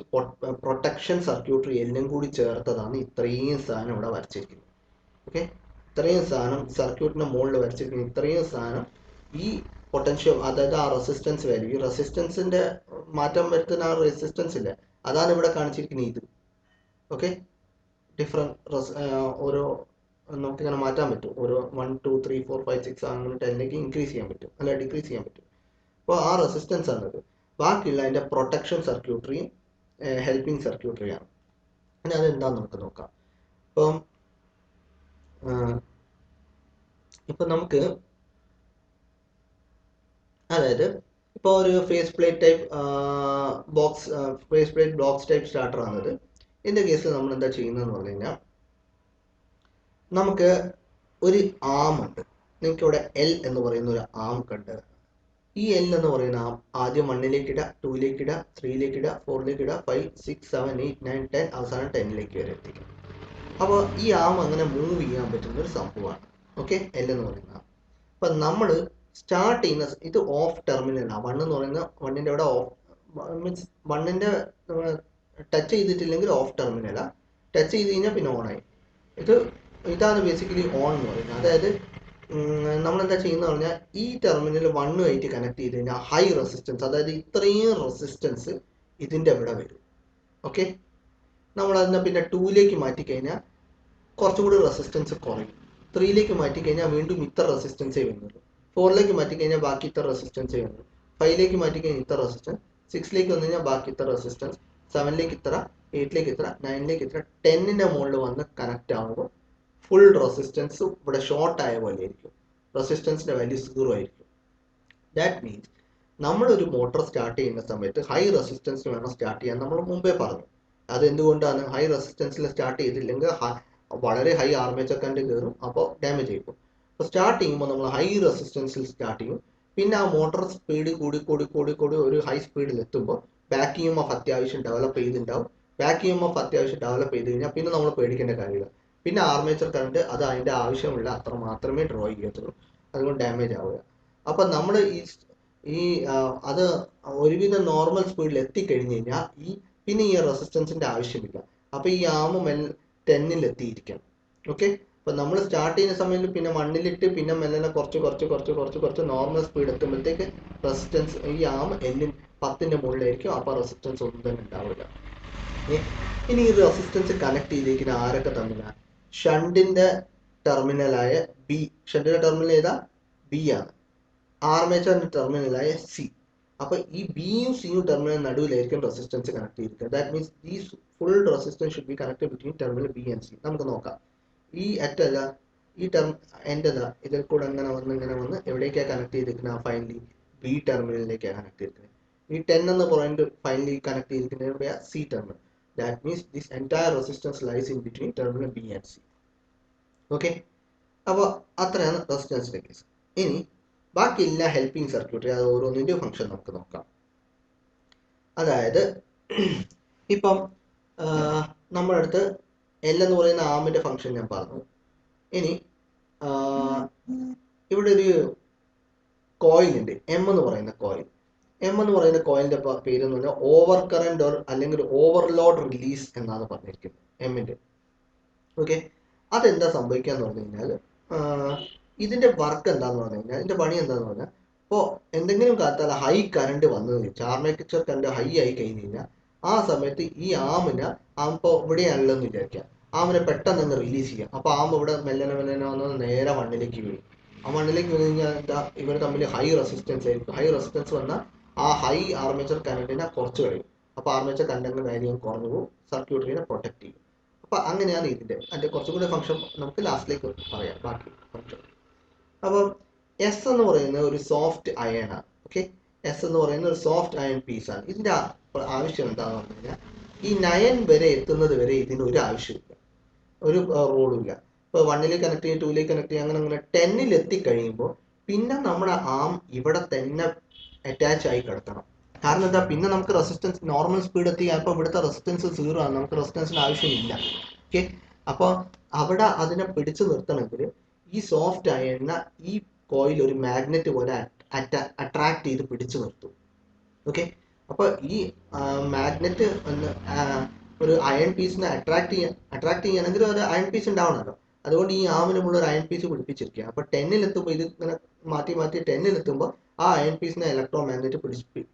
പ്രൊട്ടക്ഷൻ സർക്യൂട്ടറി എല്ലാം കൂടി ചേർത്തതാണ് ഇത്രയും സാധനം ഇവിടെ വരച്ചിരിക്കുന്നത്. ഓക്കെ. ഇത്രയും സാധനം സർക്യൂട്ടിന്റെ മുകളിൽ വരച്ചിരിക്കുന്ന ഇത്രയും സാധനം ഈ പൊട്ടൻഷ്യോ, അതായത് ആ റെസിസ്റ്റൻസ് വാല്യൂ, ഈ റെസിസ്റ്റൻസിന്റെ മാറ്റം വരുത്തുന്ന ആ റെസിസ്റ്റൻസ് ഇല്ല, അതാണ് ഇവിടെ കാണിച്ചിരിക്കുന്നത് ഇത്. ഓക്കെ. ഡിഫറെന്റ് ഓരോ നമുക്കിങ്ങനെ മാറ്റാൻ പറ്റും. ഓരോ 1 2 3 4 5 6 അങ്ങനെ 10ലേക്ക് ഇൻക്രീസ് ചെയ്യാൻ പറ്റും, അല്ല ഡിക്രീസ് ചെയ്യാൻ പറ്റും. അപ്പോൾ ആ റെസിസ്റ്റൻസ് ആണത്. ബാക്കിയുള്ള അതിന്റെ പ്രൊട്ടക്ഷൻ സർക്യൂട്ടറിയും ഹെൽപ്പിംഗ് സർക്യൂട്ടറിയാണ്. ഇനി അതെന്താന്ന് നമുക്ക് നോക്കാം. ഇപ്പം നമുക്ക് അതായത് ഇപ്പോൾ ഒരു face plate type blocks type starter ആണത്. ഇതിന്റെ കേസിൽ നമ്മൾ എന്താ ചെയ്യുന്നതെന്ന് പറഞ്ഞു കഴിഞ്ഞാൽ നമുക്ക് ഒരു ആം ഉണ്ട്. നിങ്ങൾക്ക് ഇവിടെ L എന്ന് പറയുന്ന ഒരു ആം കണ്ട്, ഈ L എന്ന് പറയുന്ന ആം ആദ്യം 1ലേക്ക് ഇടുക, 2ലേക്ക് ഇടുക, 3ലേക്ക് ഇടുക, 4ലേക്ക് ഇടുക, 5 6 7 8 9 10 അവസാനം 10ലേക്ക് വരെ എത്തിക്കും. അപ്പോൾ ഈ ആം അങ്ങനെ മൂവ് ചെയ്യാൻ പറ്റുന്ന ഒരു സംഭവമാണ്. ഓക്കെ. L എന്ന് പറയുന്ന ആം. അപ്പൊ നമ്മൾ സ്റ്റാർട്ട് ചെയ്യുന്ന ഇത് ഓഫ് ടെർമിനലാണ്. 1 എന്ന് പറയുന്ന 1ന്റെ ഇവിടെ ഓഫ് മീൻസ് 1ന്റെ ടച്ച് ചെയ്തിട്ടില്ലെങ്കിൽ ഓഫ് ടെർമിനലാ, ടച്ച് ചെയ്ത് കഴിഞ്ഞാൽ പിന്നെ ഓണായി. ഇതാണ് ബേസിക്കലി ഓൺ എന്ന് പറയുന്നത്. അതായത് നമ്മളെന്താ ചെയ്യുന്നത് പറഞ്ഞാൽ ഈ ടെർമിനൽ 1 കണക്ട് ചെയ്ത് കഴിഞ്ഞാൽ ഹൈ റെസിസ്റ്റൻസ്, അതായത് ഇത്രയും റെസിസ്റ്റൻസ് ഇതിൻ്റെ ഇവിടെ വരും. ഓക്കെ. നമ്മളതിനെ പിന്നെ 2ലേക്ക് മാറ്റിക്കഴിഞ്ഞാൽ കുറച്ചും കൂടി റെസിസ്റ്റൻസ് കുറയും. 3ലേക്ക് മാറ്റിക്കഴിഞ്ഞാൽ വീണ്ടും ഇത്ര റെസിസ്റ്റൻസേ വരുന്നുള്ളൂ. 4ലേക്ക് മാറ്റിക്കഴിഞ്ഞാൽ ബാക്കി ഇത്ര റെസിസ്റ്റൻസേ വരുന്നുള്ളൂ. 5ലേക്ക് മാറ്റിക്കഴിഞ്ഞാൽ ഇത്ര റെസിസ്റ്റൻസ്, 6ലേക്ക് വന്നു കഴിഞ്ഞാൽ ബാക്കി ഇത്ര റെസിസ്റ്റൻസ്, 7ലേക്ക് ഇത്ര, 8ലേക്ക് ഇത്ര, 9ലേക്ക് ഇത്ര, 10ന്റെ മുകളിൽ വന്ന് കണക്ട് ആകുമ്പോൾ ഫുൾ റെസിസ്റ്റൻസ് ഇവിടെ ഷോർട്ട് ആയ പോലെ ആയിരിക്കും. റെസിസ്റ്റൻസിന്റെ വാല്യൂ 0 ആയിരിക്കും. ദാറ്റ് മീൻസ് നമ്മളൊരു മോട്ടോർ സ്റ്റാർട്ട് ചെയ്യുന്ന സമയത്ത് ഹൈ റെസിസ്റ്റൻസ് വേണം സ്റ്റാർട്ട് ചെയ്യാൻ, നമ്മൾ മുമ്പേ പറഞ്ഞു. അതെന്തുകൊണ്ടാണ്? ഹൈ റെസിസ്റ്റൻസിൽ സ്റ്റാർട്ട് ചെയ്തില്ലെങ്കിൽ വളരെ ഹൈ ആർമേച്ചർ കറന്റ് കയറും, അപ്പോൾ ഡാമേജ് ആയിപ്പോൾ. അപ്പോൾ സ്റ്റാർട്ട് ചെയ്യുമ്പോൾ നമ്മൾ ഹൈ റെസിസ്റ്റൻസിൽ സ്റ്റാർട്ട് ചെയ്യും. പിന്നെ ആ മോട്ടോർ സ്പീഡ് കൂടി ഒരു ഹൈ സ്പീഡിൽ എത്തുമ്പോൾ ബാക്ക് ഇ എം എഫ് അത്യാവശ്യം ഡെവലപ്പ് ചെയ്തിട്ടുണ്ടാവും. ബാക്ക് ഇ എം എഫ് അത്യാവശ്യം ഡെവലപ്പ് ചെയ്ത് കഴിഞ്ഞാൽ പിന്നെ നമ്മൾ പേടിക്കേണ്ട കാര്യമില്ല. പിന്നെ ആർമേച്ചർ കറണ്ട് അത് അതിൻ്റെ ആവശ്യമുള്ള അത്ര മാത്രമേ ഡ്രോ ചെയ്യത്തുള്ളൂ, അതുകൊണ്ട് ഡാമേജ് ആവുക. അപ്പം നമ്മൾ ഈ അത് ഒരുവിധം നോർമൽ സ്പീഡിൽ എത്തിക്കഴിഞ്ഞ് കഴിഞ്ഞാൽ പിന്നെ ഈ റെസിസ്റ്റൻസിന്റെ ആവശ്യമില്ല. അപ്പൊ ഈ ആം 10 എത്തിയിരിക്കണം. ഓക്കെ, അപ്പൊ നമ്മൾ സ്റ്റാർട്ട് ചെയ്യുന്ന സമയത്ത് പിന്നെ 1 പിന്നെ മെല്ലനെ കുറച്ച് നോർമൽ സ്പീഡ് എത്തുമ്പോഴത്തേക്ക് റെസിസ്റ്റൻസ് ഈ ആം 10ന്റെ മുകളിലായിരിക്കും. അപ്പൊ റെസിസ്റ്റൻസ് ഒന്നും തന്നെ ഉണ്ടാവില്ല. ഇനി ഈ റെസിസ്റ്റൻസ് കണക്ട് ചെയ്തിരിക്കുന്ന ആരൊക്കെ തമ്മിലാണ്? ഷണ്ടിന്റെ ടെർമിനലായ ബി. ഷണ്ടിന്റെ ടെർമിനൽ ഏതാ? ബി ആണ്. ആർമേച്ചറിന്റെ ടെർമിനലായ സി. അപ്പൊ ഈ ബിയും സിയും ടെർമിനൽ നടുവിലായിരിക്കും റെസിസ്റ്റൻസ് കണക്ട് ചെയ്തിരിക്കുന്നത്. That means these full resistance should be connected between terminal B and C. നമുക്ക് നോക്കാം. ഈ അറ്റല്ല, ഈ എന്റേതാ ഇതിൽ കൂടെ ഇങ്ങനെ വന്ന് എവിടേക്കാണ് കണക്ട് ചെയ്തിരിക്കുന്നത്? ഫൈനലി ബി ടെർമിനലിലേക്കാണ് കണക്ട് ചെയ്തിരിക്കുന്നത്. ഈ 10 എന്ന പോയിന്റ് ഫൈനലി കണക്ട് ചെയ്തിരിക്കുന്നത് എവിടെയാ? C terminal. That means this entire resistance lies in between terminal B and C. Okay, അപ്പോൾ അത്രയാണ് റെസിസ്റ്റൻസിന്റെ കേസ്. ഇനി ബാക്കി എല്ലാ ഹെൽപ്പിംഗ് സർക്യൂട്ടറി അത് ഓരോന്നിന്റെ ഫംഗ്ഷൻ നമുക്ക് നോക്കാം. അതായത് ഇപ്പം നമ്മുടെ അടുത്ത് എൽ എന്ന് പറയുന്ന ആമിന്റെ ഫംഗ്ഷൻ ഞാൻ പറഞ്ഞു. ഇനി ഇവിടെ ഒരു കോയിൽ ഉണ്ട്, എം എന്ന് പറയുന്ന കോയിൽ. എം എന്ന് പറയുന്ന കോയിലിന്റെ പേര് എന്ന് പറഞ്ഞാൽ ഓവർ കറന്റ് അല്ലെങ്കിൽ ഓവർലോഡ് റിലീസ് എന്നാണ് പറഞ്ഞിരിക്കുന്നത് എമ്മിന്റെ. ഓക്കെ, അതെന്താ സംഭവിക്കുക എന്ന് പറഞ്ഞു കഴിഞ്ഞാൽ ഇതിന്റെ വർക്ക് എന്താന്ന് പറഞ്ഞു കഴിഞ്ഞാൽ, ഇതിന്റെ പണി എന്താന്ന് പറഞ്ഞാൽ, ഇപ്പോൾ എന്തെങ്കിലും കാലത്താൽ ഹൈ കറണ്ട് വന്നത്, ആർമേച്ചർ കറണ്ട് ഹൈ ആയി കഴിഞ്ഞ് കഴിഞ്ഞാൽ ആ സമയത്ത് ഈ ആമിനെ ഇപ്പോൾ ഇവിടെയാണല്ലോ എന്ന് വിചാരിക്കുക, ആമിനെ പെട്ടെന്ന് അങ്ങ് റിലീസ് ചെയ്യാം. അപ്പൊ ആം ഇവിടെ മെല്ലനെ വന്ന് നേരെ മണ്ണിലേക്ക് വീഴും. ആ മണ്ണിലേക്ക് വീണ് കഴിഞ്ഞാൽ എന്താ, ഇവർ തമ്മിൽ ഹൈ റെസിസ്റ്റൻസ് ആയിരിക്കും. ഹൈ റെസിസ്റ്റൻസ് വന്നാൽ ആ ഹൈ ആർമേച്ചർ കറണ്ടിനെ കുറച്ച് കഴിയും. അപ്പൊ ആർമേച്ചർ കറണ്ടിന്റെ കാര്യം കുറഞ്ഞു പോകും, സർക്യൂട്ടറിനെ പ്രൊട്ടക്ട് ചെയ്യും. അപ്പൊ അങ്ങനെയാണ് ഇതിന്റെ കുറച്ചും കൂടെ ഫംഗ്ഷൻ നമുക്ക് ലാസ്റ്റിലേക്ക് പറയാം, ബാക്കി ഫംഗ്ഷൻ. അപ്പം എസ് എന്ന് പറയുന്ന ഒരു സോഫ്റ്റ് അയൺ ആണ്. ഓക്കെ, എസ് എന്ന് പറയുന്ന ഒരു സോഫ്റ്റ് അയൺ പീസ് ആണ്. ഇതിന്റെ ആവശ്യം എന്താണെന്ന് പറഞ്ഞു കഴിഞ്ഞാൽ, ഈ 9 വരെ എത്തുന്നത് വരെ ഇതിന് ഒരു ആവശ്യമില്ല, ഒരു റോളും ഇല്ല. ഇപ്പോൾ 1ലേക്ക് കണക്ട് ചെയ്യും, 2ലേക്ക് കണക്ട് ചെയ്യും, അങ്ങനെ 10ൽ എത്തിക്കഴിയുമ്പോൾ പിന്നെ നമ്മുടെ ആം ഇവിടെ തന്നെ അറ്റാച്ച് ആയി കിടക്കണം. കാരണം എന്താ, പിന്നെ നമുക്ക് റെസിസ്റ്റൻസ് നോർമൽ സ്പീഡ് എത്തി, അപ്പോൾ ഇവിടുത്തെ റെസിസ്റ്റൻസ് 0 ആണ്, നമുക്ക് റെസിസ്റ്റൻസിന്റെ ആവശ്യമില്ല. ഓക്കെ, അപ്പോൾ അവിടെ അതിനെ പിടിച്ചു നിർത്തണമെങ്കിൽ ഈ സോഫ്റ്റ് അയണിനെ ഈ കോയിൽ ഒരു മാഗ്നറ്റ് പോലെ അട്രാക്ട് ചെയ്ത് പിടിച്ചു നിർത്തും. ഓക്കെ, അപ്പോൾ ഈ മാഗ്നറ്റ് ഒരു അയൺ പീസിനെ അട്രാക്ട് ചെയ്യണമെങ്കിൽ ഒരു അയൺ പീസ് ഉണ്ടാവണമല്ലോ. അതുകൊണ്ട് ഈ ആമിനുള്ള ഒരു അയൺ പീസ് പിടിപ്പിച്ചിരിക്കുക. അപ്പൊ 10ൽ എത്തുമ്പോൾ ഇത് ഇങ്ങനെ മാറ്റി 10ൽ എത്തുമ്പോൾ ആ അയൺ പീസിനെ ഇലക്ട്രോ മാഗ്നറ്റ്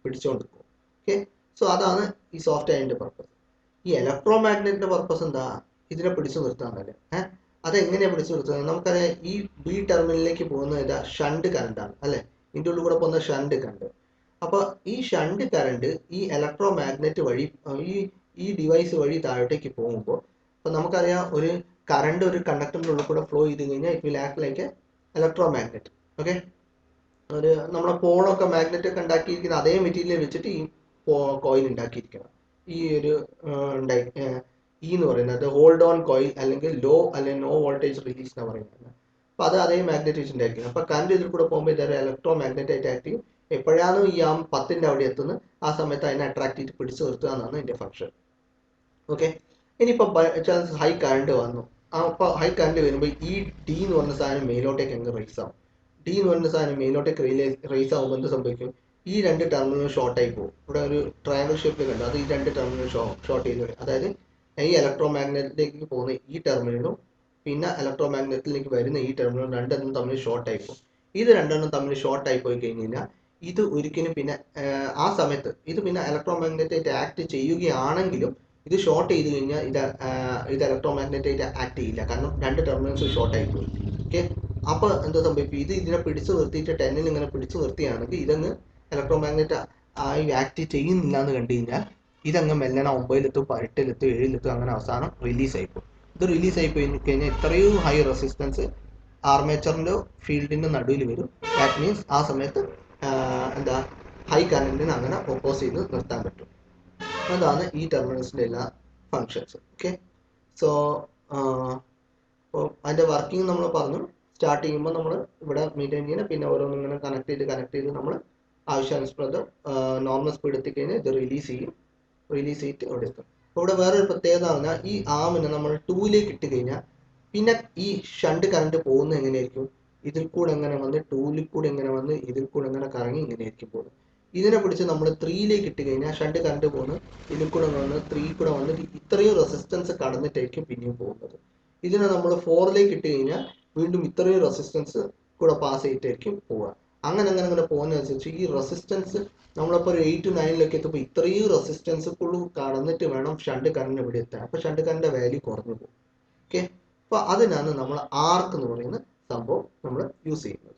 പിടിച്ചുകൊണ്ടിരിക്കും. ഓക്കെ, സോ അതാണ് ഈ സോഫ്റ്റ് അയണിന്റെ പർപ്പസ്. ഈ ഇലക്ട്രോ മാഗ്നറ്റിന്റെ പർപ്പസ് എന്താ? ഇതിനെ പിടിച്ചു നിർത്താന്നല്ലേ. അതെങ്ങനെയാ പിടിച്ചു നിർത്തുന്നത്? നമുക്കറിയാം, ഈ ബി ടെർമിനലിലേക്ക് പോകുന്ന ഇതാ ഷണ്ട് കറണ്ട് ആണ് അല്ലെ, ഇതിൻ്റെ ഉള്ളിൽ കൂടെ പോകുന്ന ഷണ്ട് കറണ്ട്. അപ്പൊ ഈ ഷണ്ട് കറണ്ട് ഈ ഇലക്ട്രോ മാഗ്നറ്റ് വഴി ഈ ഡിവൈസ് വഴി താഴോട്ടേക്ക് പോകുമ്പോൾ, അപ്പൊ നമുക്കറിയാം ഒരു കറണ്ട് ഒരു കണ്ടക്ടറിന്റെ ഉള്ളിൽ കൂടെ ഫ്ലോ ചെയ്ത് കഴിഞ്ഞാൽ it will act like electro magnet. Okay, ഒരു നമ്മളെ പോളൊക്കെ മാഗ്നറ്റ് ഒക്കെ ഉണ്ടാക്കിയിരിക്കുന്ന അതേ മെറ്റീരിയൽ വെച്ചിട്ട് ഈ കോയിൽ ഉണ്ടാക്കിയിരിക്കണം. ഈ ഒരു ഈ എന്ന് പറയുന്നത് ഹോൾഡ് ഓൺ കോയിൽ അല്ലെങ്കിൽ നോ വോൾട്ടേജ് റിലീസ് എന്ന് പറയുന്നത്. അപ്പൊ അത് അതേ മാഗ്നറ്റ് വെച്ചിട്ടുണ്ടായിരിക്കണം. അപ്പൊ കറണ്ട് ഇതിൽ കൂടെ പോകുമ്പോൾ ഇതൊരു ഇലക്ട്രോ മാഗ്നറ്റ് ആയിട്ട് ആക്ട് ചെയ്യും. എപ്പോഴാണ് ഈ ആം 10ന്റെ അവിടെ എത്തുന്നത് ആ സമയത്ത് അതിനെ അട്രാക്ട് ചെയ്ത് പിടിച്ചു നിർത്തുക എന്നാണ് ഇതിന്റെ ഫംഗ്ഷൻ. ഓക്കെ, ഇനിയിപ്പോ ഹൈ കറണ്ട് വന്നു. അപ്പൊ ഹൈ കറണ്ട് വരുമ്പോൾ ഈ ഡി എന്ന് പറഞ്ഞ സാധനം മേലോട്ടേക്ക് അങ്ങ് റൈസ് ആവും. ഡി എന്ന് പറഞ്ഞ സാധനം മേലോട്ടേക്ക് റൈസ് ആകുമ്പോൾ എന്ത് സംഭവിക്കും? ഈ 2 ടെർമിനൽ ഷോർട്ട് ആയി പോകും. ഇവിടെ ഒരു ട്രയാങ്കിൾ ഷേപ്പിൽ കണ്ടു, അത് ഈ 2 ടെർമിനൽ ഷോർട്ട് ചെയ്ത് വരും. അതായത് ഈ ഇലക്ട്രോ മാഗ്നറ്റിലേക്ക് പോകുന്ന ഈ ടെർമിനലും പിന്നെ ഇലക്ട്രോ മാഗ്നറ്റിലേക്ക് വരുന്ന ഈ ടെർമിനലും രണ്ടെണ്ണം തമ്മിൽ ഷോർട്ട് ആയി പോകും. ഇത് രണ്ടെണ്ണം തമ്മിൽ ഷോർട്ട് ആയി പോയി കഴിഞ്ഞ് കഴിഞ്ഞാൽ ഇത് ഒരിക്കലും പിന്നെ ആ സമയത്ത് ഇത് പിന്നെ ഇലക്ട്രോ മാഗ്നറ്റായിട്ട് ആക്ട് ചെയ്യുകയാണെങ്കിലും ഇത് ഷോർട്ട് ചെയ്ത് കഴിഞ്ഞാൽ ഇത് ഇലക്ട്രോ മാഗ്നറ്റായിട്ട് ആക്ട് ചെയ്യില്ല, കാരണം 2 ടെർമിനൽസ് ഷോർട്ട് ആയി പോയി. ഓക്കെ, അപ്പൊ എന്താ സംഭവിക്കും? ഇതിനെ പിടിച്ചു നിർത്തിയിട്ട് 10ൽ ഇങ്ങനെ പിടിച്ചു നിർത്തിയാണെങ്കിൽ ഇതങ്ങ് ഇലക്ട്രോ മാഗ്നറ്റ് ആയി ആക്ട് ചെയ്യുന്നില്ല എന്ന് കണ്ടു കഴിഞ്ഞാൽ ഇതങ്ങ് മെല്ലന 9-ലെത്തും 8-ലെത്തും 7-ലെത്തും അങ്ങനെ അവസാനം റിലീസ് ആയിപ്പോകും. ഇത് റിലീസ് ആയി പോയി കഴിഞ്ഞാൽ ഇത്രയും ഹൈ റെസിസ്റ്റൻസ് ആർമേച്ചറിന്റെ ഫീൽഡിന്റെ നടുവിൽ വരും. ദാറ്റ് മീൻസ് ആ സമയത്ത് എന്താ ഹൈ കറന്റിന് അങ്ങനെ ഒപ്പോസ് ചെയ്ത് നിർത്താൻ പറ്റും. അതാണ് ഈ ടെർമിനൽസിന്റെ എല്ലാ ഫങ്ഷൻസ്. ഓക്കെ, സോ അപ്പോൾ അതിന്റെ വർക്കിംഗ് നമ്മൾ പറഞ്ഞു. സ്റ്റാർട്ട് ചെയ്യുമ്പോൾ നമ്മൾ ഇവിടെ മെയിൻറ്റെയിൻ ചെയ്യണം. പിന്നെ ഓരോന്നും ഇങ്ങനെ കണക്ട് ചെയ്ത് നമ്മൾ ആവശ്യാനുസൃതം നോർമൽ സ്പീഡ് എത്തിക്കഴിഞ്ഞാൽ ഇത് റിലീസ് ചെയ്യും. റിലീസ് ചെയ്തിട്ട് ഇവിടെ എത്തും. അപ്പോൾ ഇവിടെ വേറൊരു പ്രത്യേകത പറഞ്ഞാൽ ഈ ആമിനെ നമ്മൾ 2ലേക്ക് ഇട്ട് കഴിഞ്ഞാൽ പിന്നെ ഈ ഷണ്ട് കറണ്ട് പോകുന്നത് എങ്ങനെയായിരിക്കും? ഇതിൽ കൂടെ എങ്ങനെ വന്ന് 2ൽ കൂടെ എങ്ങനെ വന്ന് ഇതിൽ കൂടെ എങ്ങനെ കറങ്ങി ഇങ്ങനെയായിരിക്കും പോകുന്നത്. ഇതിനെ പിടിച്ച് നമ്മൾ 3ലേക്ക് ഇട്ട് കഴിഞ്ഞാൽ ഷണ്ട് കറണ്ട് പോകുന്നത് ഇതിൽ കൂടെ വന്ന് 3 കൂടെ വന്നിട്ട് ഇത്രയും റെസിസ്റ്റൻസ് കടന്നിട്ടായിരിക്കും പിന്നെയും പോകുന്നത്. ഇതിനെ നമ്മൾ 4ലേക്ക് ഇട്ട് കഴിഞ്ഞാൽ വീണ്ടും ഇത്രയും റെസിസ്റ്റൻസ് കൂടെ പാസ് ചെയ്തിട്ടായിരിക്കും പോവുക. അങ്ങനെ അങ്ങനെ അങ്ങനെ പോകുന്നതനുസരിച്ച് ഈ റെസിസ്റ്റൻസ് നമ്മളിപ്പോൾ ഒരു 8 9ലേക്ക് എത്തുമ്പോൾ ഇത്രയും റെസിസ്റ്റൻസ് കടന്നിട്ട് വേണം ഷണ്ട് കറണ്ട് ഇവിടെ എത്താൻ. അപ്പോൾ ഷണ്ട് കറണ്ട് വാല്യൂ കുറഞ്ഞു പോകും. ഓക്കെ, അപ്പോൾ അതിനാണ് നമ്മൾ ആർക്ക് എന്ന് പറയുന്ന സംഭവം നമ്മൾ യൂസ് ചെയ്യുന്നത്.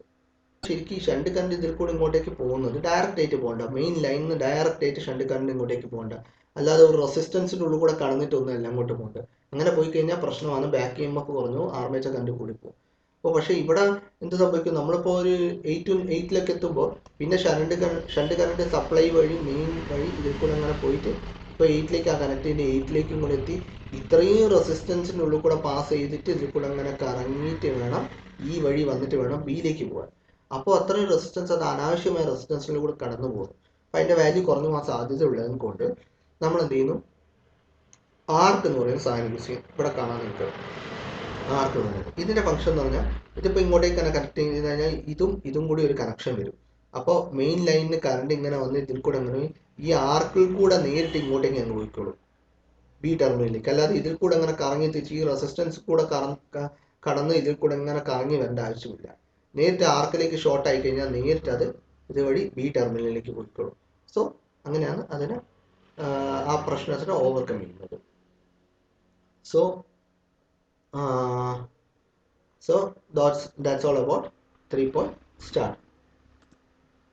ശരിക്കും ഈ ഷണ്ട് കറണ്ട് ഇതിൽ കൂടെ ഇങ്ങോട്ടേക്ക് പോകുന്നത് ഡയറക്റ്റ് ആയിട്ട് പോകണ്ട, മെയിൻ ലൈനിൽ നിന്ന് ഡയറക്റ്റ് ആയിട്ട് ഷണ്ട് കറണ്ട് ഇങ്ങോട്ടേക്ക് പോകണ്ട, അല്ലാതെ ഒരു റെസിസ്റ്റൻസിൻ്റെ ഉള്ളിൽ കൂടെ കടന്നിട്ടൊന്നുമല്ല അങ്ങോട്ട് പോകേണ്ടത്. അങ്ങനെ പോയി കഴിഞ്ഞാൽ പ്രശ്നമാണ്, ബാക്ക് EMF കുറഞ്ഞു, ആർമേച്ചർ കറണ്ട് കൂടി പോകും. അപ്പോൾ പക്ഷേ ഇവിടെ എന്ത് സംഭവിക്കും? നമ്മളിപ്പോൾ ഒരു 8ലേക്ക് എത്തുമ്പോൾ പിന്നെ ഷണ്ട് കറണ്ട് സപ്ലൈ വഴി മെയിൻ വഴി ഇതിൽ കൂടെ അങ്ങനെ പോയിട്ട് ഇപ്പോൾ 8ലേക്ക് ആ കണക്ട് ചെയ്ത് 8ലേക്കും കൂടെ എത്തി ഇത്രയും റെസിസ്റ്റൻസിൻ്റെ ഉള്ളിൽ കൂടെ പാസ് ചെയ്തിട്ട് ഇതിൽ കൂടെ അങ്ങനെ കറങ്ങിയിട്ട് വേണം ഈ വഴി വന്നിട്ട് വേണം ബിയിലേക്ക് പോകാൻ. അപ്പോൾ അത്രയും റെസിസ്റ്റൻസ്, അത് അനാവശ്യമായ റെസിസ്റ്റൻസിൽ കൂടെ കടന്നു പോകും. അപ്പോൾ അതിൻ്റെ വാല്യൂ കുറഞ്ഞു പോകാൻ സാധ്യത ഉള്ളത് കൊണ്ട് നമ്മൾ എന്ത് ചെയ്യുന്നു? ആർക്ക് എന്ന് പറയുന്ന സാധനം യൂസ് ചെയ്യും. ഇവിടെ കാണാൻ നിങ്ങൾക്ക് ആർക്ക് എന്ന് പറയുന്നത് ഇതിൻ്റെ ഫംഗ്ഷൻ എന്ന് പറഞ്ഞാൽ ഇതിപ്പോൾ ഇങ്ങോട്ടേക്ക് തന്നെ കണക്ട് ചെയ്ത് കഴിഞ്ഞാൽ ഇതും കൂടി ഒരു കണക്ഷൻ വരും. അപ്പോൾ മെയിൻ ലൈനിന് കറണ്ട് ഇങ്ങനെ വന്ന് ഇതിൽ കൂടെ അങ്ങനെ ഈ ആർക്കിൽ കൂടെ നേരിട്ട് ഇങ്ങോട്ടേക്ക് അങ്ങ് പോയിക്കോളും ബി ടെർമിനലിലേക്ക്. അല്ലാതെ ഇതിൽ കൂടെ അങ്ങനെ കറങ്ങി തിരിച്ച് ഈ റെസിസ്റ്റൻസ് കൂടെ കടന്ന് ഇതിൽ കൂടെ ഇങ്ങനെ കറങ്ങി വരേണ്ട ആവശ്യമില്ല. നേരിട്ട് ആർക്കിലേക്ക് ഷോർട്ട് ആയി കഴിഞ്ഞാൽ നേരിട്ട് അത് ഇതുവഴി ബി ടെർമിനലിലേക്ക് പോയിക്കോളും. സോ അങ്ങനെയാണ് അതിനെ ആ പ്രശ്നത്തിനെ ഓവർകം ചെയ്യുന്നത്. So that's all about 3-point start.